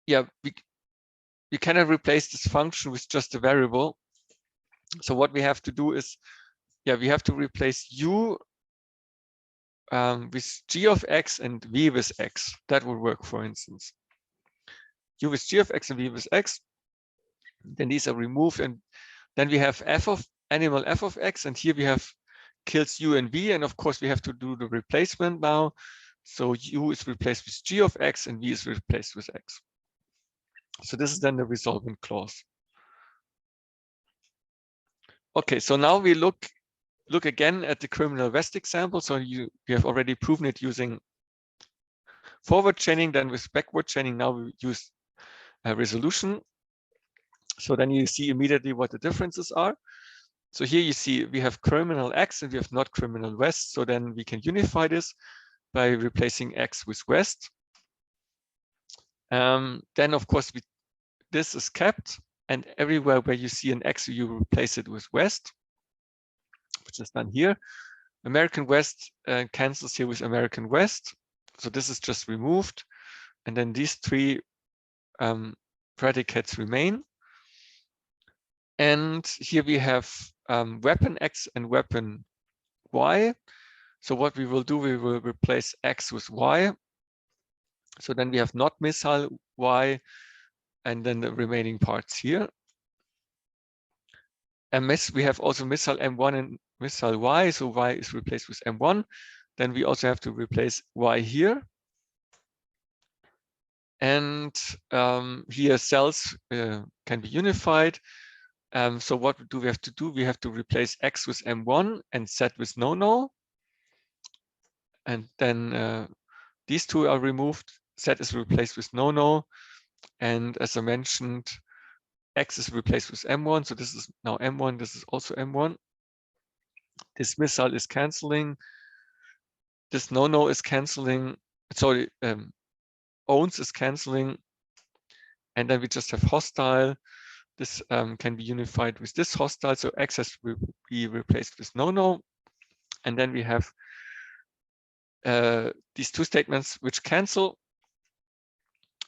yeah, you cannot replace this function with just a variable. So what we have to do is, yeah, we have to replace U with G of X and V with X. That would work, for instance. U with G of X and V with X. Then these are removed, and then we have f of animal f of X, and here we have kills U and V, and of course we have to do the replacement now. So U is replaced with G of X and V is replaced with X. So this is then the resolvent clause. Okay, so now we look again at the criminal West example. So you have already proven it using forward chaining, then with backward chaining, now we use resolution. So then you see immediately what the differences are. So here you see we have criminal X and we have not criminal West. So then we can unify this by replacing X with West. Then of course this is kept, and everywhere where you see an X, you replace it with West, which is done here. American West cancels here with American West. So this is just removed. And then these three predicates remain. And here we have weapon X and weapon Y. So what we will do, we will replace X with Y. So then we have not missile Y, and then the remaining parts here. And we have also missile M1 and missile Y. So Y is replaced with M1. Then we also have to replace Y here. And here cells can be unified. So what do we have to do? We have to replace X with M1 and Z with no. And then these two are removed. Z is replaced with no. And as I mentioned, X is replaced with M1. So this is now M1. This is also M1. This missile is canceling. This no is canceling. Sorry, owns is canceling. And then we just have hostile. This can be unified with this hostile. So X has to be replaced with no. And then we have these two statements which cancel.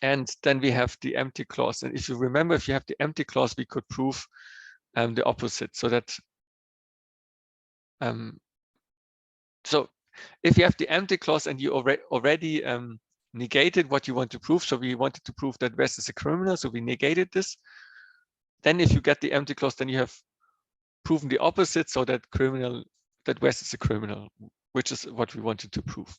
And then we have the empty clause. And if you remember, if you have the empty clause, we could prove the opposite. So that so if you have the empty clause and you already negated what you want to prove, so we wanted to prove that West is a criminal, so we negated this. Then if you get the empty clause, then you have proven the opposite, so that West is a criminal, which is what we wanted to prove.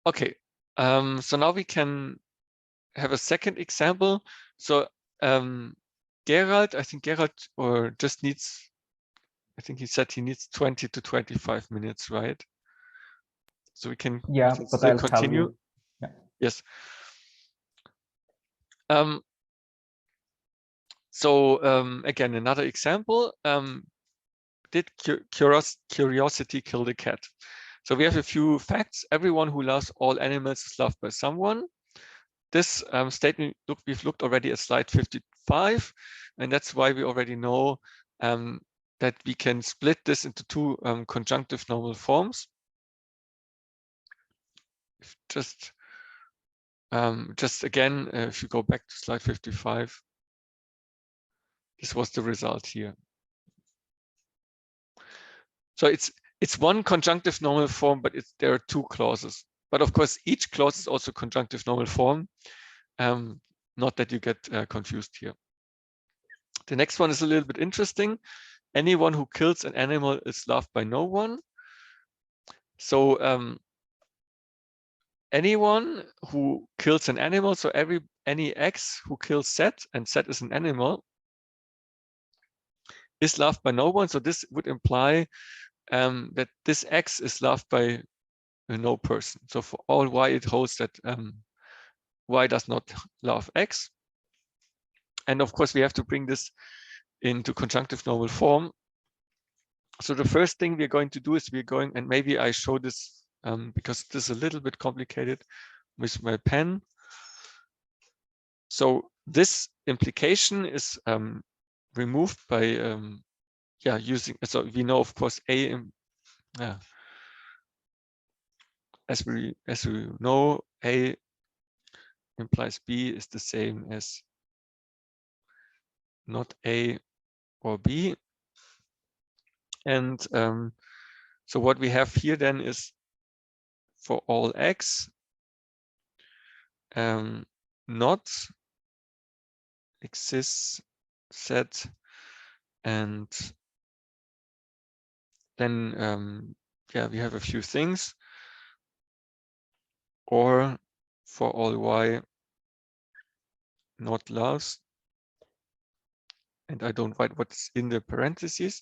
Okay, so now we can have a second example. So Gerald, I think Gerald just needs, I think he said he needs 20 to 25 minutes, right? So we can, yeah, we can but I'll continue. tell you. Yeah. Yes. So again, another example. Did curiosity kill the cat? So we have a few facts. Everyone who loves all animals is loved by someone. This statement, we've looked already at slide 55, and that's why we already know that we can split this into two conjunctive normal forms. Just again, if you go back to slide 55, this was the result here. So it's one conjunctive normal form, but there are two clauses. But of course, each clause is also conjunctive normal form. Not that you get confused here. The next one is a little bit interesting. Anyone who kills an animal is loved by no one. So anyone who kills an animal, so any X who kills Z, and Z is an animal, is loved by no one. So this would imply that this X is loved by no person. So for all Y, it holds that Y does not love X. And of course, we have to bring this into conjunctive normal form. So the first thing we're going to do is we're going, and maybe I show this because this is a little bit complicated with my pen. So this implication is removed by using, so we know, of course, as we know, A implies B is the same as not A or B. And so what we have here then is for all X, not exists set, and then we have a few things, or for all Y not loves, and I don't write what's in the parentheses.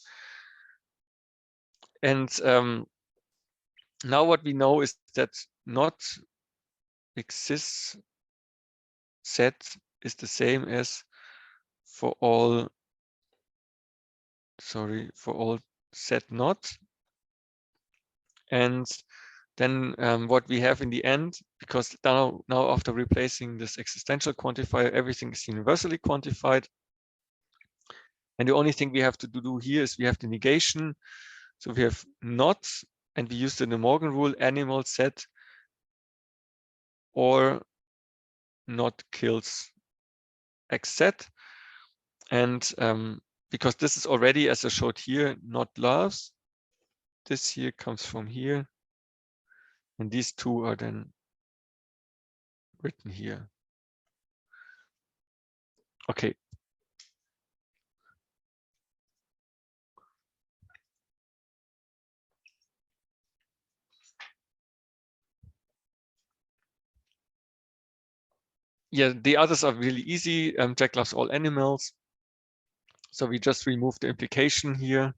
And now what we know is that not exists set is the same as for all, for all set not. And then what we have in the end, because now after replacing this existential quantifier, everything is universally quantified. And the only thing we have to do here is we have the negation. So we have not, and we used in the Morgan rule, animal set or not kills X set. And because this is already, as I showed here, not loves, this here comes from here. And these two are then written here. Okay. Yeah, the others are really easy. Jack loves all animals. So we just remove the implication here.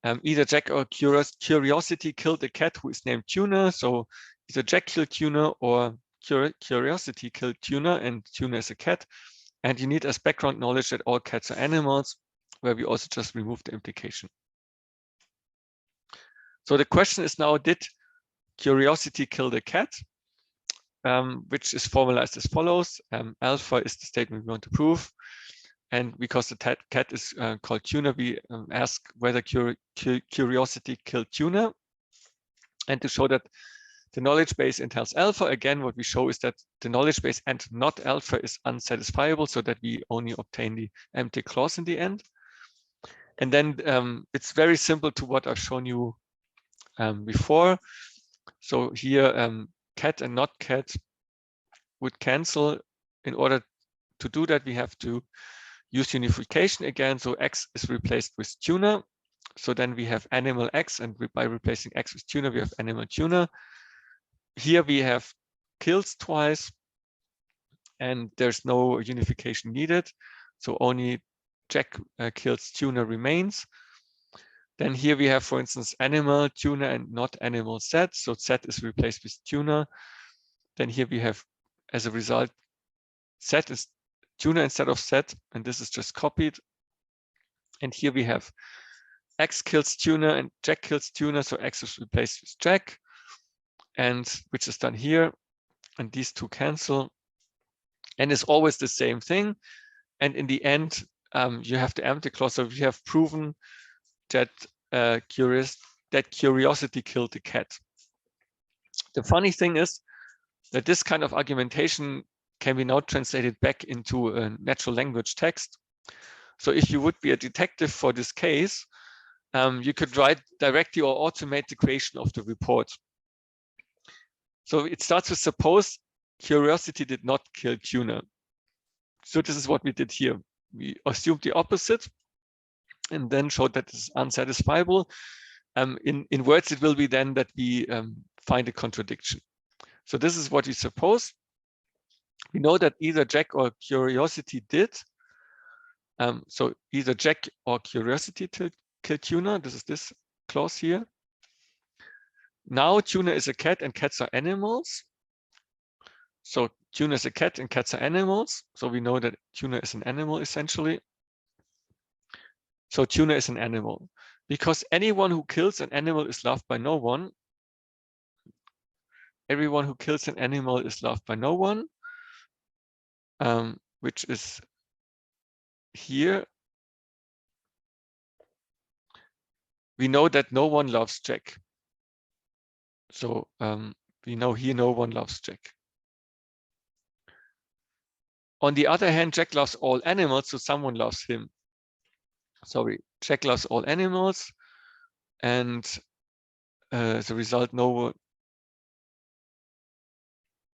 Either Jack or Curiosity killed a cat who is named Tuna. So either Jack killed Tuna or Curiosity killed Tuna, and Tuna is a cat. And you need as background knowledge that all cats are animals, where we also just remove the implication. So the question is now, did Curiosity kill the cat? Which is formalized as follows. Alpha is the statement we want to prove. And because the cat is called Tuna, we ask whether Curiosity killed Tuna. And to show that The knowledge base entails alpha. Again, what we show is that the knowledge base and not alpha is unsatisfiable, so that we only obtain the empty clause in the end. And then it's very simple to what I've shown you before. So here, cat and not cat would cancel. In order to do that, we have to use unification again. So X is replaced with tuner. So then we have animal X, and by replacing X with tuner, we have animal tuner. Here we have kills twice, and there's no unification needed. So only Jack kills tuner remains. Then here we have, for instance, animal, tuner, and not animal set. So set is replaced with tuner. Then here we have, as a result, set is tuner instead of set, and this is just copied. And here we have X kills tuner and Jack kills tuner, so X is replaced with Jack, and which is done here, and these two cancel. And it's always the same thing. And in the end, you have the empty clause. So we have proven that curiosity killed the cat. The funny thing is that this kind of argumentation can be now translated back into a natural language text. So if you would be a detective for this case, you could write directly or automate the creation of the report. So it starts with suppose curiosity did not kill tuner. So this is what we did here. We assumed the opposite and then showed that it's unsatisfiable. In words, it will be then that we find a contradiction. So this is what we suppose. We know that either Jack or curiosity did. So either Jack or curiosity kill tuner. This is this clause here. Now tuner is a cat and cats are animals. So tuner is a cat and cats are animals. So we know that tuner is an animal essentially. So tuner is an animal. Because anyone who kills an animal is loved by no one. Everyone who kills an animal is loved by no one, which is here. We know that no one loves Jack. So we know here no one loves Jack. On the other hand, Jack loves all animals, so someone loves him. Sorry, Jack loves all animals, and as a result, no one.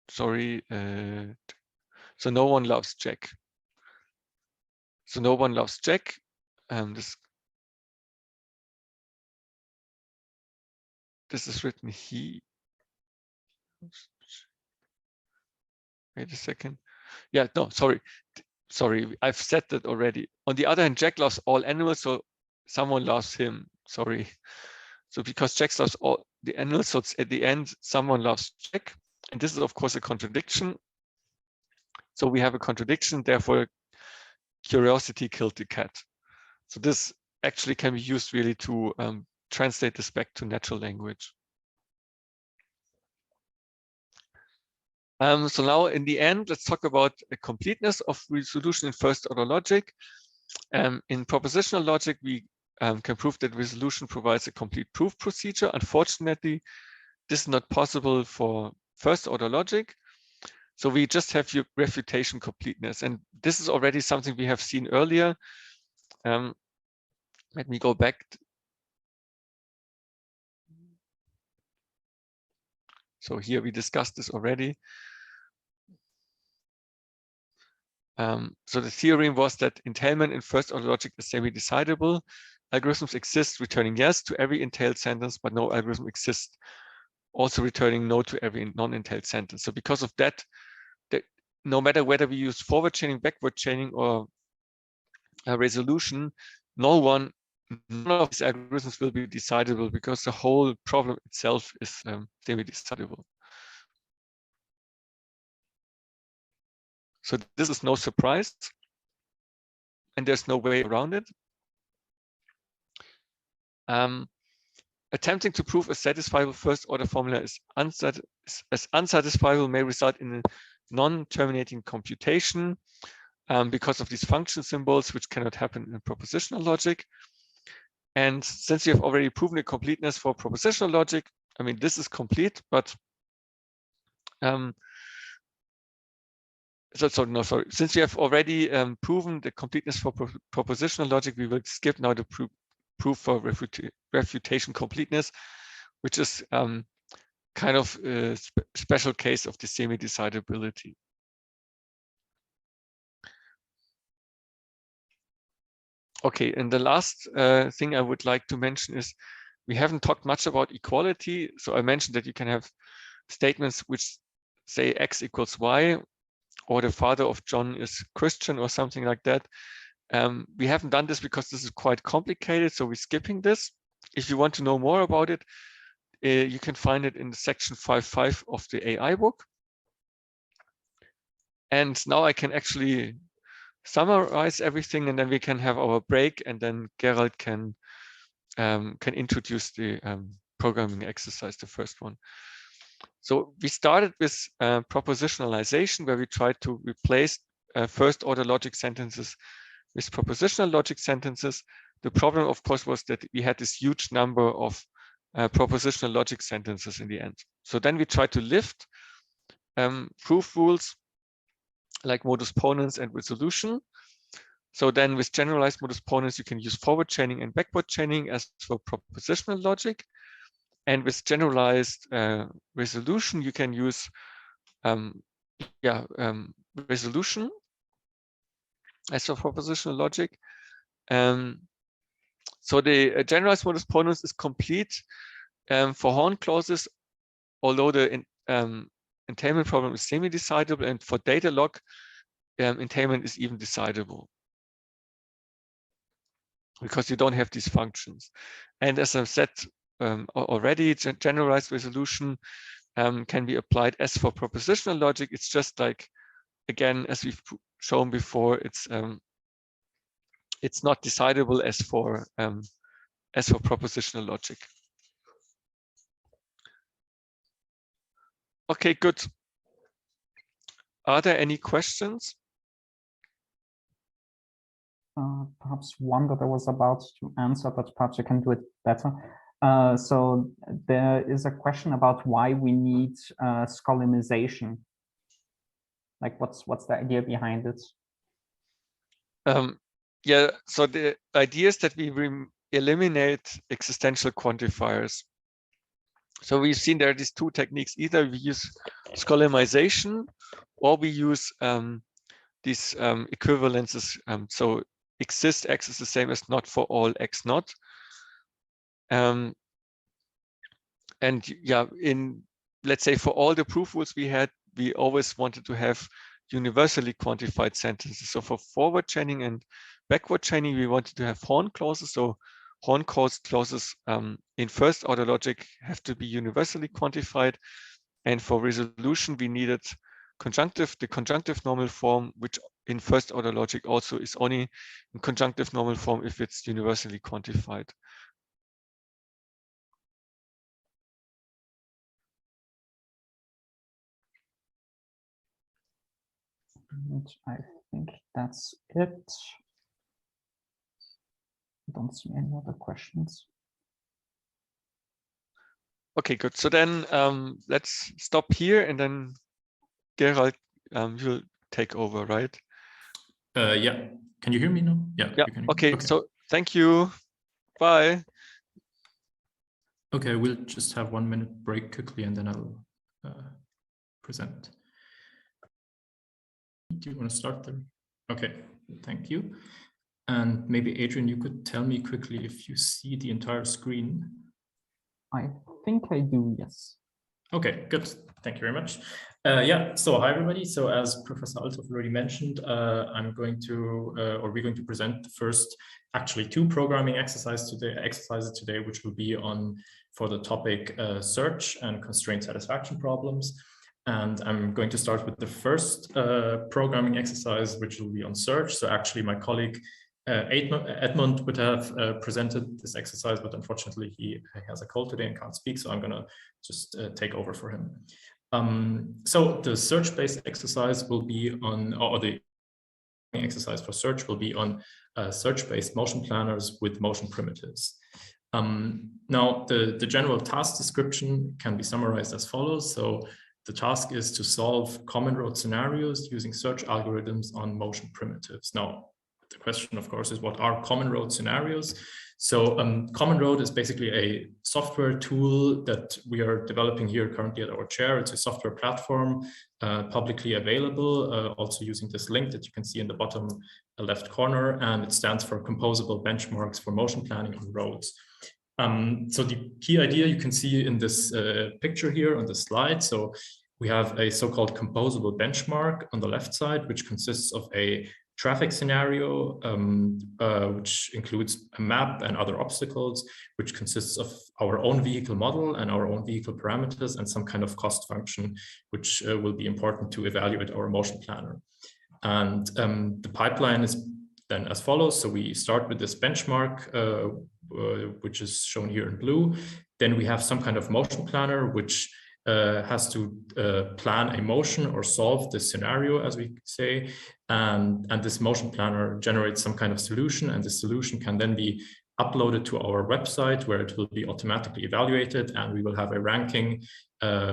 Sorry, so no one loves Jack. So no one loves Jack. This is written here. Wait a second. Yeah, no, sorry. Sorry, I've said that already. On the other hand, Jack loves all animals, so someone loves him. Sorry. So because Jack loves all the animals, so it's at the end, someone loves Jack. And this is, of course, a contradiction. So we have a contradiction, therefore, curiosity killed the cat. So this actually can be used really to translate this back to natural language. So now in the end, let's talk about the completeness of resolution in first order logic. In propositional logic, we can prove that resolution provides a complete proof procedure. Unfortunately, this is not possible for first order logic. So we just have your refutation completeness. And this is already something we have seen earlier. Let me go back. So here we discussed this already. So the theorem was that entailment in first order logic is semi-decidable. Algorithms exist returning yes to every entailed sentence, but no algorithm exists also returning no to every non-entailed sentence. So because of that, no matter whether we use forward chaining, backward chaining, or a resolution, none of these algorithms will be decidable because the whole problem itself is semi-decidable. So this is no surprise, and there's no way around it. Attempting to prove a satisfiable first order formula is unsatisfiable may result in a non-terminating computation because of these function symbols, which cannot happen in propositional logic. And since we have already proven the completeness for propositional logic, I mean, this is complete, but Since we have already proven the completeness for propositional logic, we will skip now the proof for refutation completeness, which is kind of a special case of the semi-decidability. Okay, and the last thing I would like to mention is we haven't talked much about equality. So I mentioned that you can have statements which say X equals Y, or the father of John is Christian, or something like that. We haven't done this because this is quite complicated, so we're skipping this. If you want to know more about it, you can find it in section 5.5 of the AI book. And now I can actually summarize everything, and then we can have our break, and then Gerald can introduce the programming exercise, the first one. So we started with propositionalization, where we tried to replace first order logic sentences with propositional logic sentences. The problem, of course, was that we had this huge number of propositional logic sentences in the end. So then we tried to lift proof rules like modus ponens and resolution. So then with generalized modus ponens, you can use forward chaining and backward chaining as for propositional logic. And with generalized resolution, you can use resolution as for propositional logic. So the generalized modus ponens is complete for Horn clauses, although the entailment problem is semi-decidable, and for data log, entailment is even decidable, because you don't have these functions. And as I've said already, generalized resolution can be applied as for propositional logic. It's just like, again, as we've shown before, it's not decidable as for propositional logic. Okay, good. Are there any questions? Perhaps one that I was about to answer, but perhaps you can do it better. So there is a question about why we need scholemization. Like, what's the idea behind it? Yeah, so the idea is that we eliminate existential quantifiers. So we've seen there are these two techniques. Either we use scholemization, or we use these equivalences. So exist X is the same as not for all X not. And yeah, let's say for all the proof rules we had, we always wanted to have universally quantified sentences. So for forward chaining and backward chaining, we wanted to have Horn clauses. So Horn clauses in first order logic have to be universally quantified. And for resolution, we needed the conjunctive normal form, which in first order logic also is only in conjunctive normal form if it's universally quantified. And I think that's it. I don't see any other questions. Okay, good. So then let's stop here, and then Gerald, you'll take over, right? Yeah. Can you hear me now? Yeah. Yeah. Okay. So thank you. Bye. Okay, we'll just have 1 minute break quickly, and then I'll present. Do you want to start there? Okay, thank you. And maybe Adrian, you could tell me quickly if you see the entire screen. I think I do, yes. Okay, good. Thank you very much. Yeah, so hi everybody. So as Professor Althoff already mentioned, we're going to present the first, actually 2 programming exercises today, which will be for the topic search and constraint satisfaction problems. And I'm going to start with the first programming exercise, which will be on search. So actually my colleague Edmund would have presented this exercise, but unfortunately he has a cold today and can't speak, so I'm going to just take over for him. So the search-based exercise will be on, or the exercise for search will be on search-based motion planners with motion primitives. Now, the general task description can be summarized as follows. So the task is to solve common road scenarios using search algorithms on motion primitives. Now, the question, of course, is what are common road scenarios? So Common Road is basically a software tool that we are developing here currently at our chair. It's a software platform, publicly available, also using this link that you can see in the bottom left corner, and it stands for Composable Benchmarks for Motion Planning on Roads. So the key idea you can see in this picture here on the slide. So we have a so-called composable benchmark on the left side, which consists of a traffic scenario, which includes a map and other obstacles, which consists of our own vehicle model and our own vehicle parameters and some kind of cost function, which will be important to evaluate our motion planner. And the pipeline is then as follows. So we start with this benchmark, which is shown here in blue. Then we have some kind of motion planner, which has to plan a motion or solve this scenario, as we say, and this motion planner generates some kind of solution, and the solution can then be uploaded to our website where it will be automatically evaluated, and we will have a ranking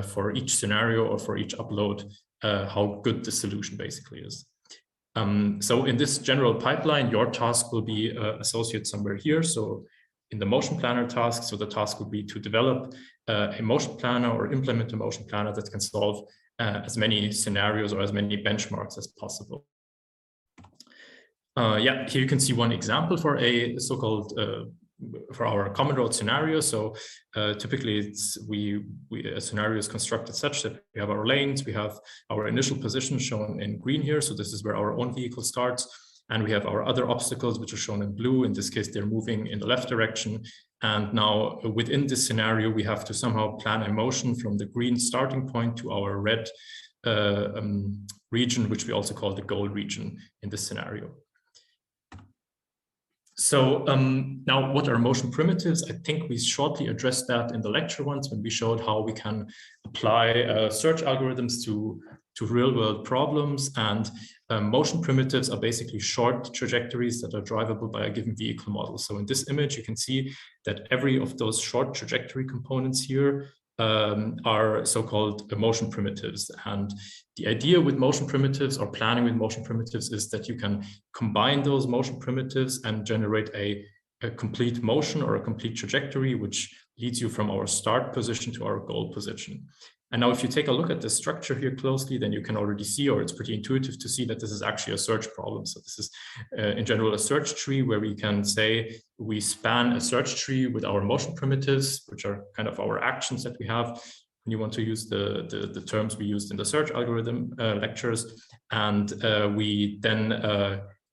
for each scenario or for each upload, how good the solution basically is. So in this general pipeline, your task will be associated somewhere here. So in the motion planner task, so the task would be to develop a motion planner or implement a motion planner that can solve as many scenarios or as many benchmarks as possible. Yeah, here you can see one example for a so-called for our common road scenario. So typically it's a scenario is constructed such that we have our lanes, we have our initial position shown in green here. So this is where our own vehicle starts. And we have our other obstacles, which are shown in blue. In this case, they're moving in the left direction. And now within this scenario, we have to somehow plan a motion from the green starting point to our red region, which we also call the goal region in this scenario. So now what are motion primitives? I think we shortly addressed that in the lecture once when we showed how we can apply search algorithms to real world problems. And motion primitives are basically short trajectories that are drivable by a given vehicle model. So in this image, you can see that every of those short trajectory components here are so-called motion primitives. And the idea with motion primitives or planning with motion primitives is that you can combine those motion primitives and generate a complete motion or a complete trajectory, which leads you from our start position to our goal position. And now if you take a look at the structure here closely, then you can already see, or it's pretty intuitive to see that this is actually a search problem. So this is in general a search tree where we can say we span a search tree with our motion primitives, which are kind of our actions that we have when you want to use the terms we used in the search algorithm lectures. And we then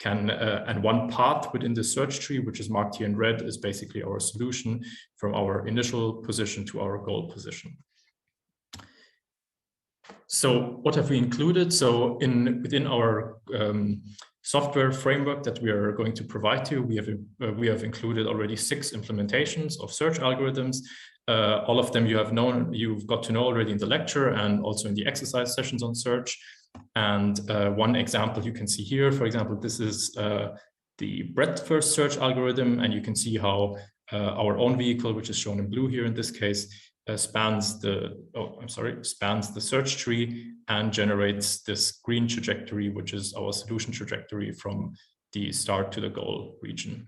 and one path within the search tree, which is marked here in red, is basically our solution from our initial position to our goal position. So what have we included? So within our software framework that we are going to provide to you, we have included already 6 implementations of search algorithms. All of them you've got to know already in the lecture and also in the exercise sessions on search. And one example you can see here, for example, this is the breadth first search algorithm, and you can see how our own vehicle, which is shown in blue here in this case, spans the search tree and generates this green trajectory, which is our solution trajectory from the start to the goal region.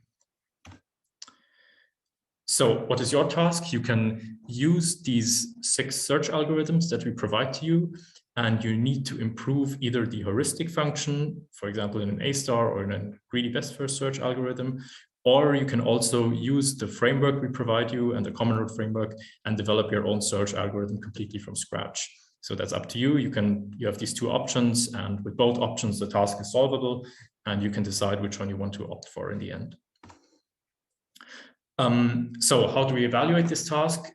So what is your task? You can use these 6 search algorithms that we provide to you, and you need to improve either the heuristic function, for example, in an A-star or in a greedy best first search algorithm, or you can also use the framework we provide you and the common road framework and develop your own search algorithm completely from scratch. So that's up to you. You have these 2 options, and with both options, the task is solvable, and you can decide which one you want to opt for in the end. So how do we evaluate this task?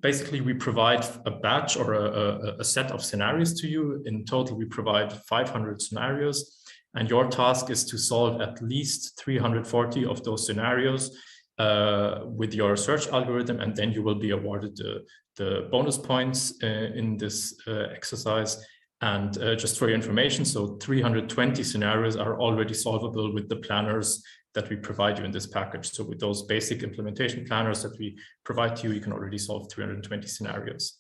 Basically, we provide a batch or a set of scenarios to you. In total, we provide 500 scenarios. And your task is to solve at least 340 of those scenarios with your search algorithm, and then you will be awarded the bonus points in this exercise. And just for your information, so 320 scenarios are already solvable with the planners that we provide you in this package. So with those basic implementation planners that we provide to you, you can already solve 320 scenarios.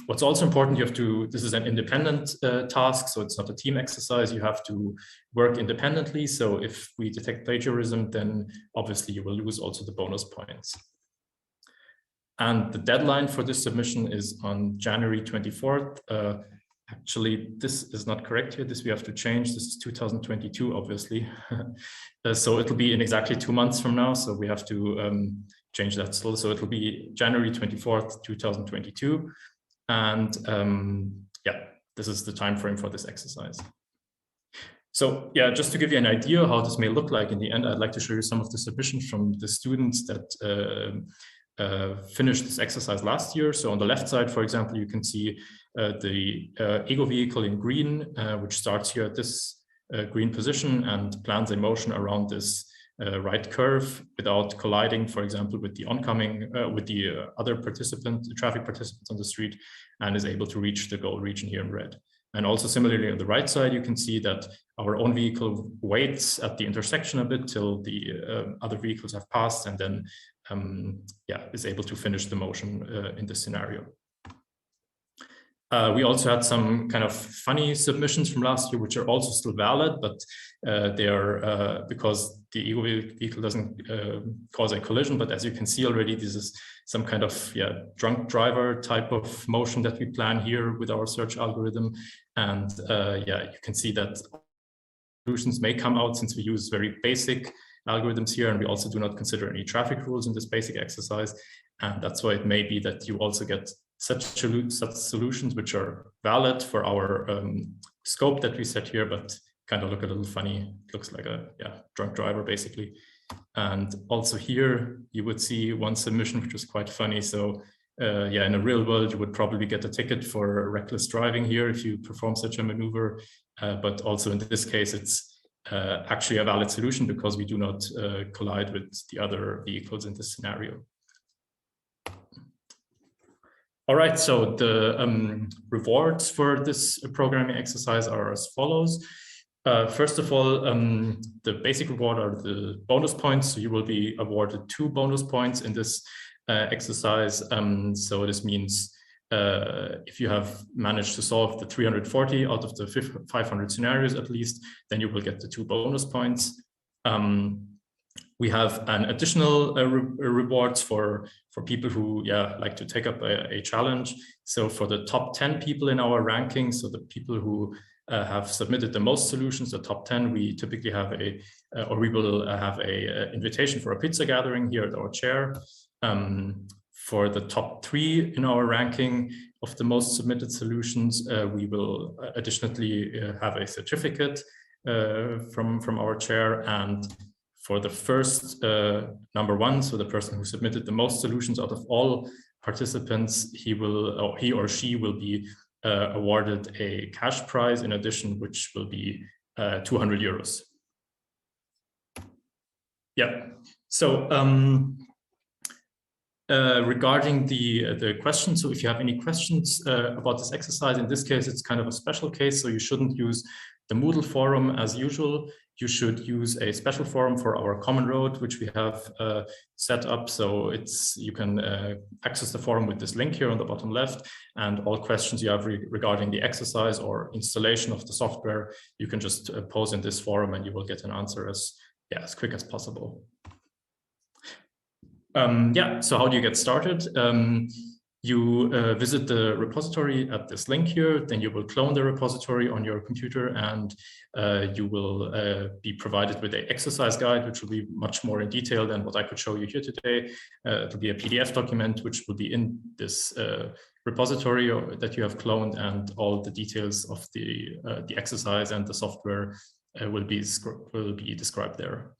What's also important, this is an independent task, so it's not a team exercise. You have to work independently. So if we detect plagiarism, then obviously you will lose also the bonus points. And the deadline for this submission is on January 24th. Actually, this is not correct here. This we have to change. This is 2022, obviously. So it'll be in exactly 2 months from now. So we have to change that still. So it'll be January 24th, 2022. And yeah, this is the time frame for this exercise. So yeah, just to give you an idea how this may look like in the end, I'd like to show you some of the submissions from the students that finished this exercise last year. So on the left side, for example, you can see the ego vehicle in green, which starts here at this green position and plans a motion around this right curve without colliding, for example, with the oncoming, with the other participant, the traffic participants on the street, and is able to reach the goal region here in red. And also similarly on the right side, you can see that our own vehicle waits at the intersection a bit till the other vehicles have passed, and then yeah, is able to finish the motion in this scenario. We also had some kind of funny submissions from last year, which are also still valid, but they are because the ego vehicle doesn't cause a collision. But as you can see already, this is some kind of drunk driver type of motion that we plan here with our search algorithm. And yeah, you can see that solutions may come out since we use very basic algorithms here, and we also do not consider any traffic rules in this basic exercise. And that's why it may be that you also get such solutions which are valid for our scope that we set here, but kind of look a little funny. It looks like a drunk driver basically. And also here you would see one submission which was quite funny. So yeah, in a real world you would probably get a ticket for reckless driving here if you perform such a maneuver, but also in this case it's actually a valid solution because we do not collide with the other vehicles in this scenario. All right, so the rewards for this programming exercise are as follows. First of all, the basic reward are the bonus points. So you will be awarded 2 bonus points in this exercise. So this means if you have managed to solve the 340 out of the 500 scenarios at least, then you will get the 2 bonus points. We have an additional rewards for people who like to take up a challenge. So for the top 10 people in our ranking, so the people who have submitted the most solutions, the top 10, we typically have we will have a invitation for a pizza gathering here at our chair. For the top 3 in our ranking of the most submitted solutions, we will additionally have a certificate from our chair. And for the first number 1, so the person who submitted the most solutions out of all participants, he or she will be awarded a cash prize in addition, which will be 200 euros. Yeah, so regarding the questions, so if you have any questions about this exercise, in this case, it's kind of a special case, so you shouldn't use the Moodle Forum as usual. You should use a special forum for our common road, which we have set up. So you can access the forum with this link here on the bottom left, and all questions you have regarding the exercise or installation of the software, you can just pose in this forum and you will get an answer as quick as possible. Yeah, so how do you get started? You visit the repository at this link here, then you will clone the repository on your computer, and you will be provided with an exercise guide, which will be much more in detail than what I could show you here today. It will be a PDF document, which will be in this repository that you have cloned, and all the details of the exercise and the software will be described there.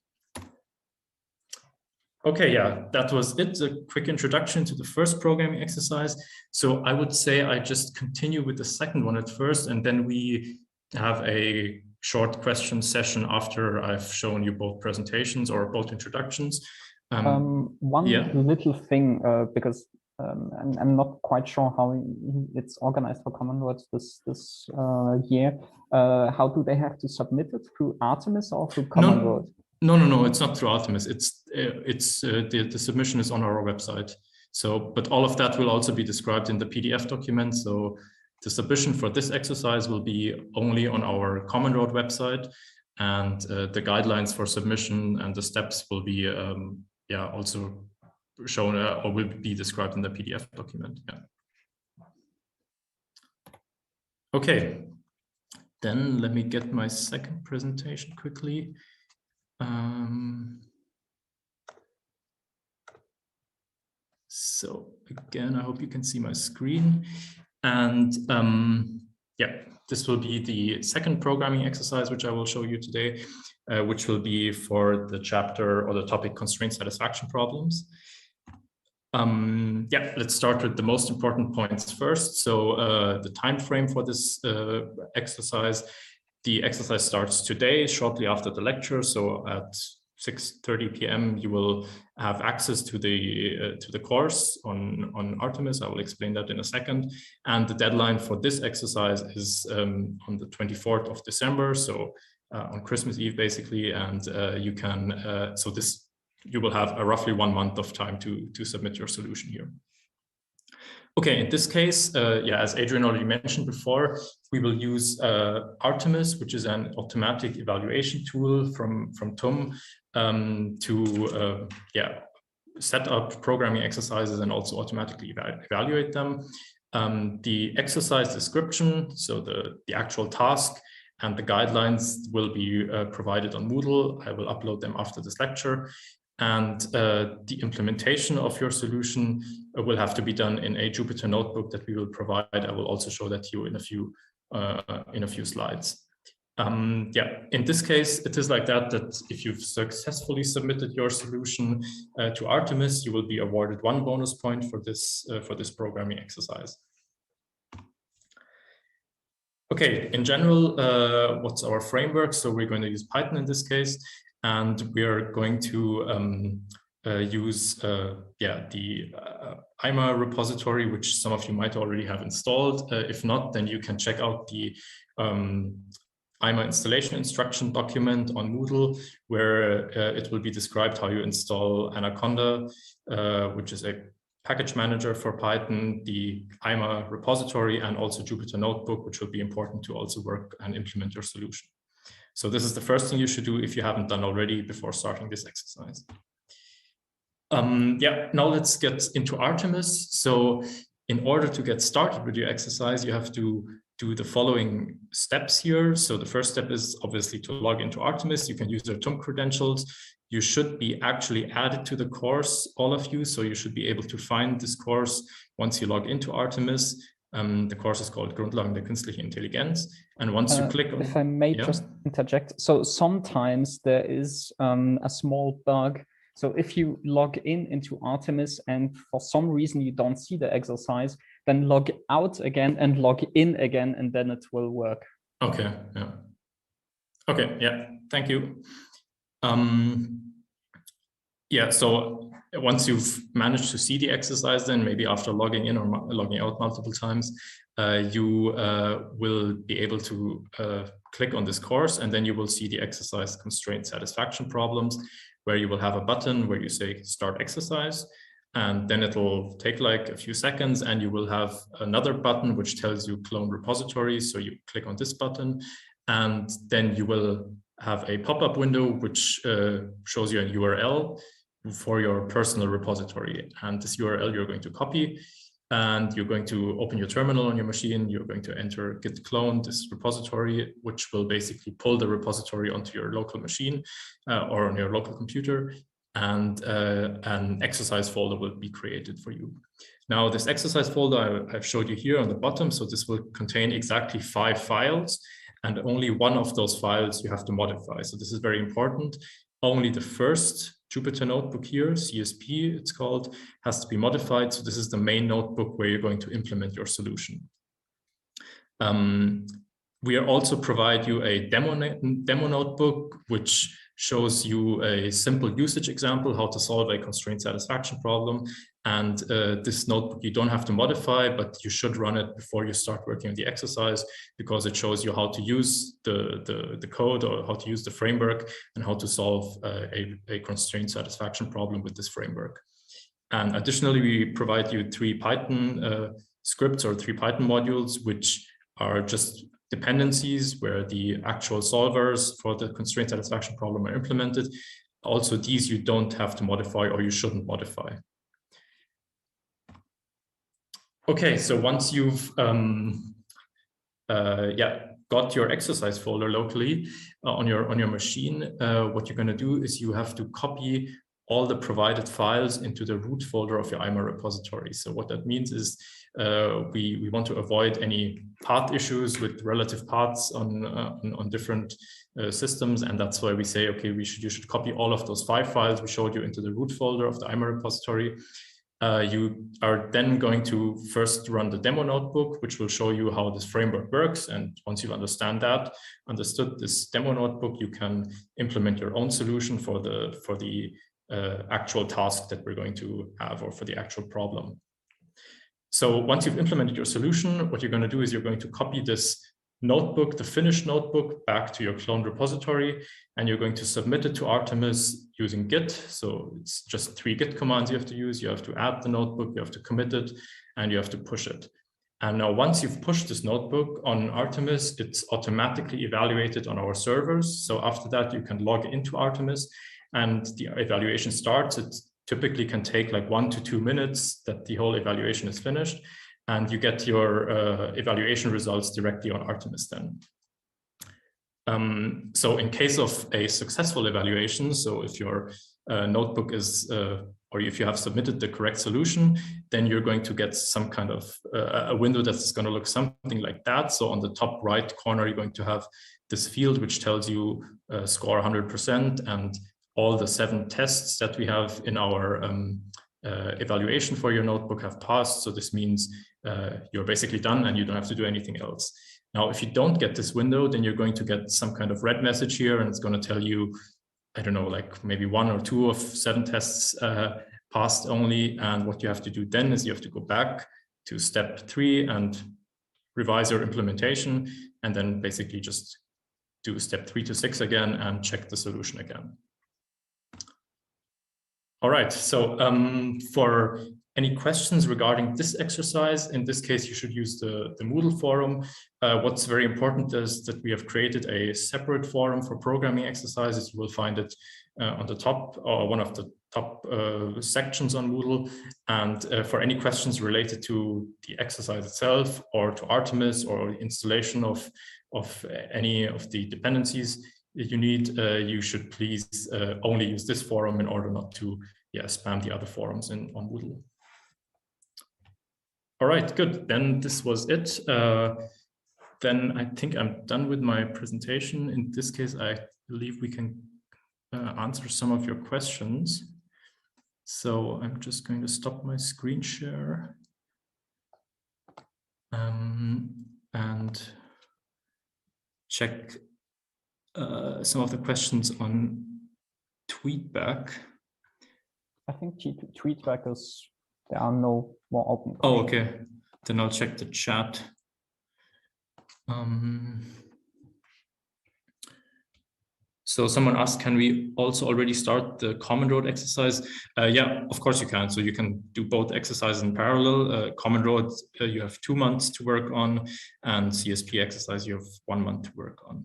Okay, yeah, that was it. A quick introduction to the first programming exercise. So I would say I just continue with the second one at first, and then we have a short question session after I've shown you both presentations or both introductions. One little thing, because I'm not quite sure how it's organized for Common Roads this year. How do they have to submit it, through Artemis or through Common Road? No, it's not through Artemis. The submission is on our website. So, but all of that will also be described in the PDF document. So the submission for this exercise will be only on our Common Road website, and the guidelines for submission and the steps will be also shown or will be described in the PDF document. Yeah. Okay, then let me get my second presentation quickly. So again, I hope you can see my screen. And yeah, this will be the second programming exercise, which I will show you today, which will be for the chapter or the topic constraint satisfaction problems. Yeah, let's start with the most important points first. So the time frame for this exercise, the exercise starts today, shortly after the lecture. So at 6:30 p.m. you will have access to the course on Artemis. I will explain that in a second. And the deadline for this exercise is on the 24th of December, so on Christmas Eve, basically. And you can you will have a roughly 1 month of time to submit your solution here. Okay, in this case, yeah, as Adrian already mentioned before, we will use Artemis, which is an automatic evaluation tool from TUM to set up programming exercises and also automatically evaluate them. The exercise description, so the actual task and the guidelines will be provided on Moodle. I will upload them after this lecture. And the implementation of your solution will have to be done in a Jupyter notebook that we will provide. I will also show that to you in a few slides. Yeah, in this case, it is like that if you've successfully submitted your solution to Artemis, you will be awarded 1 bonus point for this programming exercise. Okay, in general, what's our framework? So we're going to use Python in this case. And we are going to use the IMA repository, which some of you might already have installed. If not, then you can check out the IMA installation instruction document on Moodle, where it will be described how you install Anaconda, which is a package manager for Python, the IMA repository, and also Jupyter Notebook, which will be important to also work and implement your solution. So this is the first thing you should do if you haven't done already before starting this exercise. Yeah, now let's get into Artemis. So in order to get started with your exercise, you have to do the following steps here. So the first step is obviously to log into Artemis. You can use your TUM credentials. You should be actually added to the course, all of you. So you should be able to find this course once you log into Artemis. The course is called Grundlagen der künstlichen Intelligenz. And once you click on... If I may just interject. So sometimes there is a small bug. So if you log into Artemis and for some reason you don't see the exercise, then log out again and log in again, and then it will work. Okay, yeah. Okay, yeah, thank you. Yeah, so once you've managed to see the exercise, then maybe after logging in or logging out multiple times, you will be able to click on this course, and then you will see the exercise constraint satisfaction problems, where you will have a button where you say start exercise, and then it'll take like a few seconds, and you will have another button which tells you clone repositories. So you click on this button, and then you will have a pop-up window which shows you a URL for your personal repository. And this URL you're going to copy, and you're going to open your terminal on your machine. You're going to enter git clone this repository, which will basically pull the repository onto your local machine or on your local computer, and an exercise folder will be created for you. Now, this exercise folder I've showed you here on the bottom. So this will contain exactly 5 files, and only one of those files you have to modify. So this is very important. Only the first Jupyter notebook here, CSP it's called, has to be modified. So this is the main notebook where you're going to implement your solution. We also provide you a demo notebook, which shows you a simple usage example, how to solve a constraint satisfaction problem. And this notebook you don't have to modify, but you should run it before you start working on the exercise, because it shows you how to use the code, or how to use the framework, and how to solve a constraint satisfaction problem with this framework. And additionally, we provide you 3 Python scripts or 3 Python modules, which are just dependencies where the actual solvers for the constraint satisfaction problem are implemented. Also, these you don't have to modify, or you shouldn't modify. Okay, so once you've got your exercise folder locally on your machine, what you're going to do is you have to copy all the provided files into the root folder of your IMA repository. So what that means is we want to avoid any path issues with relative paths on different systems, and that's why we say, okay, you should copy all of those 5 files we showed you into the root folder of the IMA repository. You are then going to first run the demo notebook, which will show you how this framework works. And once you understood this demo notebook, you can implement your own solution for the actual task that we're going to have, or for the actual problem. So once you've implemented your solution, what you're going to do is you're going to copy this notebook, the finished notebook, back to your cloned repository, and you're going to submit it to Artemis using Git. So it's just 3 Git commands you have to use. You have to add the notebook, you have to commit it, and you have to push it. And now once you've pushed this notebook on Artemis, it's automatically evaluated on our servers. So after that, you can log into Artemis and the evaluation starts. It typically can take like 1 to 2 minutes that the whole evaluation is finished. And you get your evaluation results directly on Artemis then. So in case of a successful evaluation, so if your notebook is, or if you have submitted the correct solution, then you're going to get some kind of a window that's going to look something like that. So on the top right corner, you're going to have this field which tells you score 100%, and all the 7 tests that we have in our evaluation for your notebook have passed. So this means you're basically done and you don't have to do anything else. Now, if you don't get this window, then you're going to get some kind of red message here, and it's going to tell you, I don't know, like maybe 1 or 2 of 7 tests passed only. And what you have to do then is you have to go back to step 3 and revise your implementation, and then basically just do step 3 to 6 again and check the solution again. All right, so for any questions regarding this exercise, in this case, you should use the Moodle Forum. What's very important is that we have created a separate forum for programming exercises. You will find it on the top, or one of the top sections on Moodle. And for any questions related to the exercise itself, or to Artemis, or installation of any of the dependencies that you need, you should please only use this forum in order not to spam the other forums on Moodle. All right, good. Then this was it. Then I think I'm done with my presentation. In this case, I believe we can answer some of your questions. So I'm just going to stop my screen share and check some of the questions on TweetBack. I think TweetBack is, there are no more open questions. Oh, okay. Then I'll check the chat. So someone asked, can we also already start the Common Road exercise? Yeah, of course you can. So you can do both exercises in parallel. Common Road, you have 2 months to work on, and CSP exercise, you have 1 month to work on.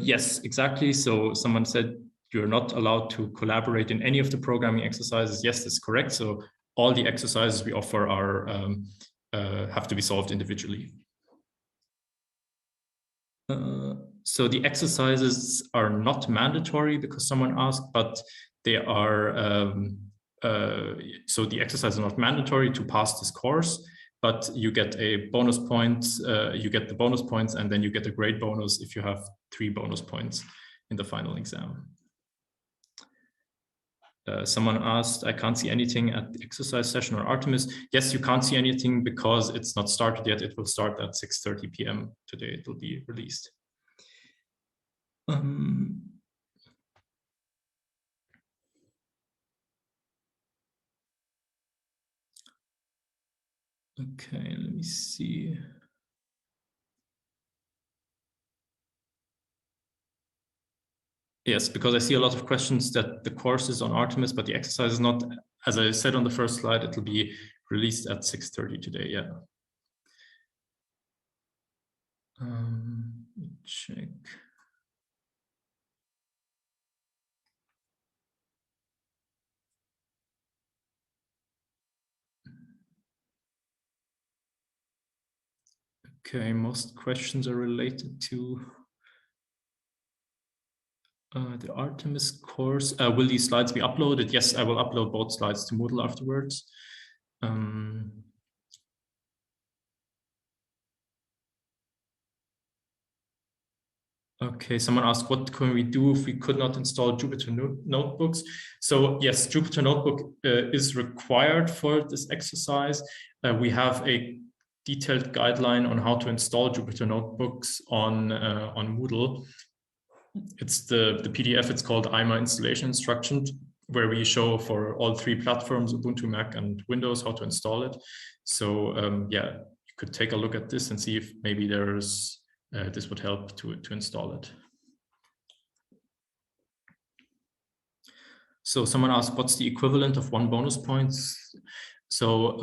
Yes, exactly. So someone said you're not allowed to collaborate in any of the programming exercises. Yes, that's correct. So all the exercises we offer are have to be solved individually. So the exercises are not mandatory because someone asked, but they are, so the exercises are not mandatory to pass this course, but you get a bonus point, you get the bonus points, and then you get a grade bonus if you have 3 bonus points in the final exam. Someone asked, I can't see anything at the exercise session or Artemis. Yes, you can't see anything because it's not started yet. It will start at 6:30 p.m. today. It will be released. Okay, let me see. Yeah, Yes, because I see a lot of questions that the course is on Artemis, but the exercise is not. As I said on the first slide, it will be released at 6:30 today. Yeah. Let me check. Okay, most questions are related to the Artemis course. Will these slides be uploaded? Yes, I will upload both slides to Moodle afterwards. Okay, someone asked, what can we do if we could not install Jupyter notebooks? So yes, Jupyter Notebook is required for this exercise. We have a detailed guideline on how to install Jupyter notebooks on Moodle. It's the PDF, it's called IMA installation instructions, where we show for all three platforms, Ubuntu, Mac, and Windows, how to install it. So yeah, you could take a look at this and see if maybe there's this would help to install it. So someone asked, what's the equivalent of 1 bonus points? So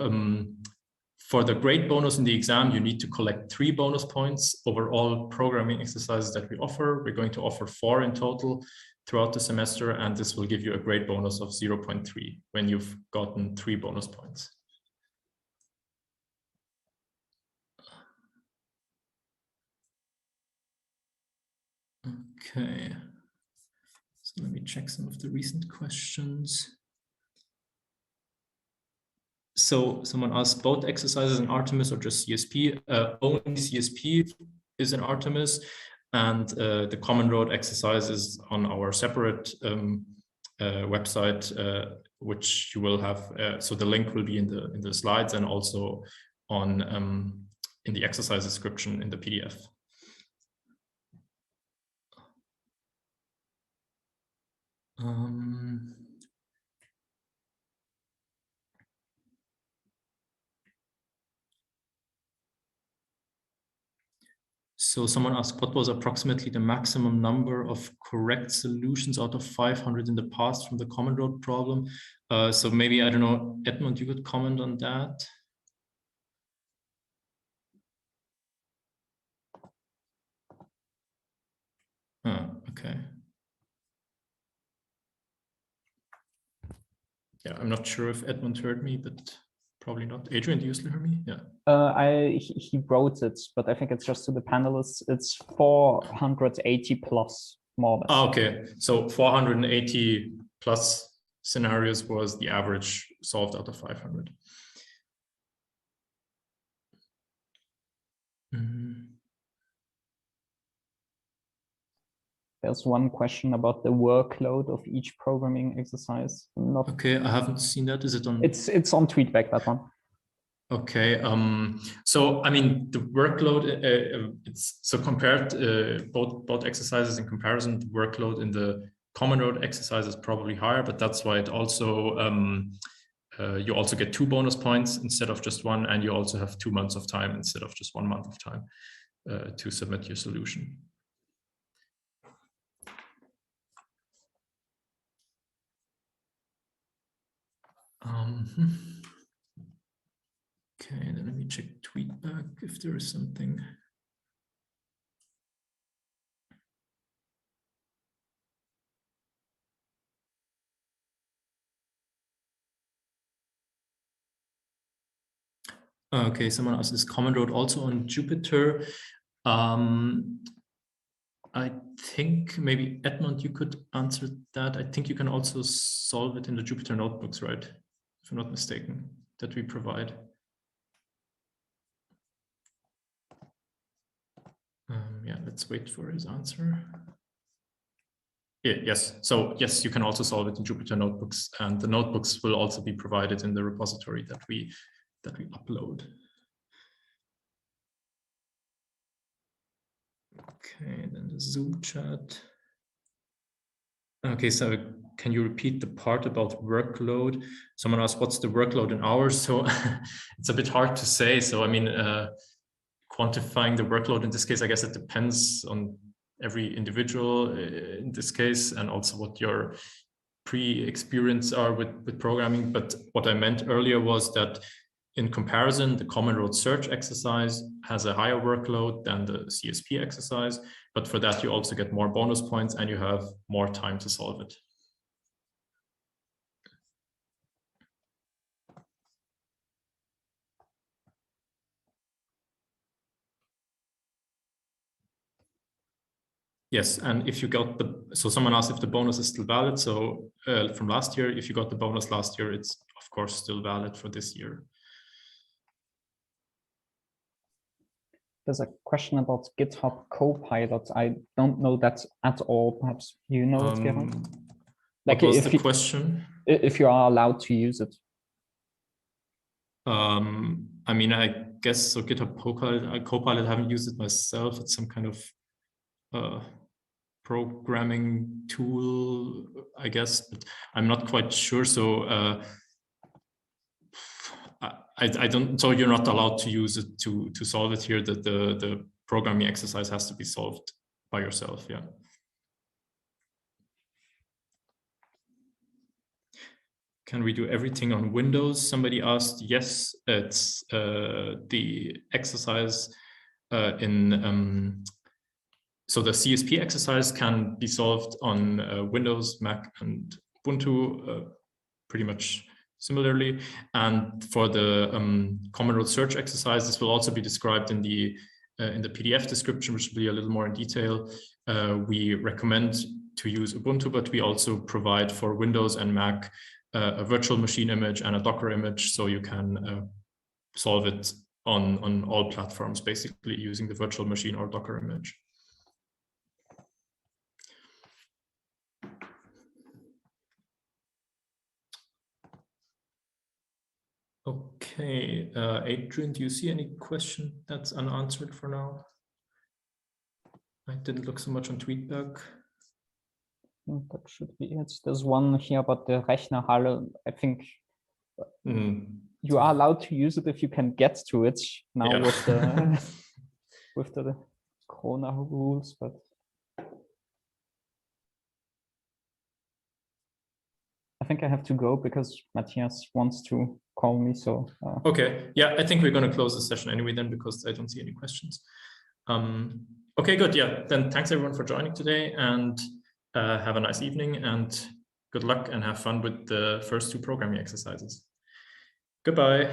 for the grade bonus in the exam, you need to collect 3 bonus points over all programming exercises that we offer. We're going to offer 4 in total throughout the semester, and this will give you a grade bonus of 0.3 when you've gotten 3 bonus points. Okay, so let me check some of the recent questions. So someone asked, both exercises in Artemis or just CSP? Only CSP is in Artemis, and the Common Road exercise is on our separate website, which you will have. So the link will be in the slides and also on in the exercise description in the PDF. So someone asked, what was approximately the maximum number of correct solutions out of 500 in the past from the Common Road problem? So maybe, I don't know, Edmund, you could comment on that. Okay. Yeah, I'm not sure if Edmund heard me, but probably not. Adrian, do you still hear me? Yeah. He wrote it, but I think it's just to the panelists. It's 480 plus, more or less. Oh, okay, so 480 plus scenarios was the average solved out of 500. There's one question about the workload of each programming exercise. Okay, I haven't seen that. Is it on? It's on TweetBack, that one. Okay, so I mean the workload. It's so compared both exercises in comparison. The workload in the Common Road exercise is probably higher, but that's why it also you also get 2 bonus points instead of just 1, and you also have 2 months of time instead of just 1 month of time to submit your solution. Okay, then let me check TweetBack if there is something. Okay, someone asked, is Common Road also on Jupyter? I think maybe Edmund, you could answer that. I think you can also solve it in the Jupyter notebooks, right? If I'm not mistaken, that we provide. Yeah, let's wait for his answer. Yeah, yes, so yes, you can also solve it in Jupyter notebooks, and the notebooks will also be provided in the repository that we upload. Okay, then the Zoom chat. Okay, so can you repeat the part about workload? Someone asked, what's the workload in hours? So it's a bit hard to say. So I mean, quantifying the workload in this case, I guess it depends on every individual in this case, and also what your pre-experience are with programming. But what I meant earlier was that in comparison, the common road search exercise has a higher workload than the CSP exercise, but for that you also get more bonus points and you have more time to solve it. Yes, and if you got so someone asked if the bonus is still valid. So from last year, if you got the bonus last year, it's of course still valid for this year. There's a question about GitHub Copilot. I don't know that at all. Perhaps you know it, Gerald? Like, what was the question? If you are allowed to use it. I mean, I guess so. GitHub Copilot, I haven't used it myself. It's some kind of programming tool, I guess, but I'm not quite sure. So I don't. So you're not allowed to use it to solve it here. That the programming exercise has to be solved by yourself. Yeah. Can we do everything on Windows? Somebody asked. Yes, it's the exercise so the CSP exercise can be solved on Windows, Mac, and Ubuntu pretty much similarly. And for the common road search exercise, this will also be described in the PDF description, which will be a little more in detail. We recommend to use Ubuntu, but we also provide for Windows and Mac a virtual machine image and a Docker image, so you can solve it on all platforms, basically using the virtual machine or Docker image. Okay, Adrian, do you see any question that's unanswered for now? I didn't look so much on Tweetback. That should be it. There's one here about the Rechnerhalle. I think you are allowed to use it if you can get to it now, yeah. with the Corona rules, but I think I have to go because Matthias wants to call me. So okay, yeah, I think we're going to close the session anyway then, because I don't see any questions. Okay, good. Yeah, then thanks everyone for joining today, and have a nice evening, and good luck, and have fun with the first two programming exercises. Goodbye.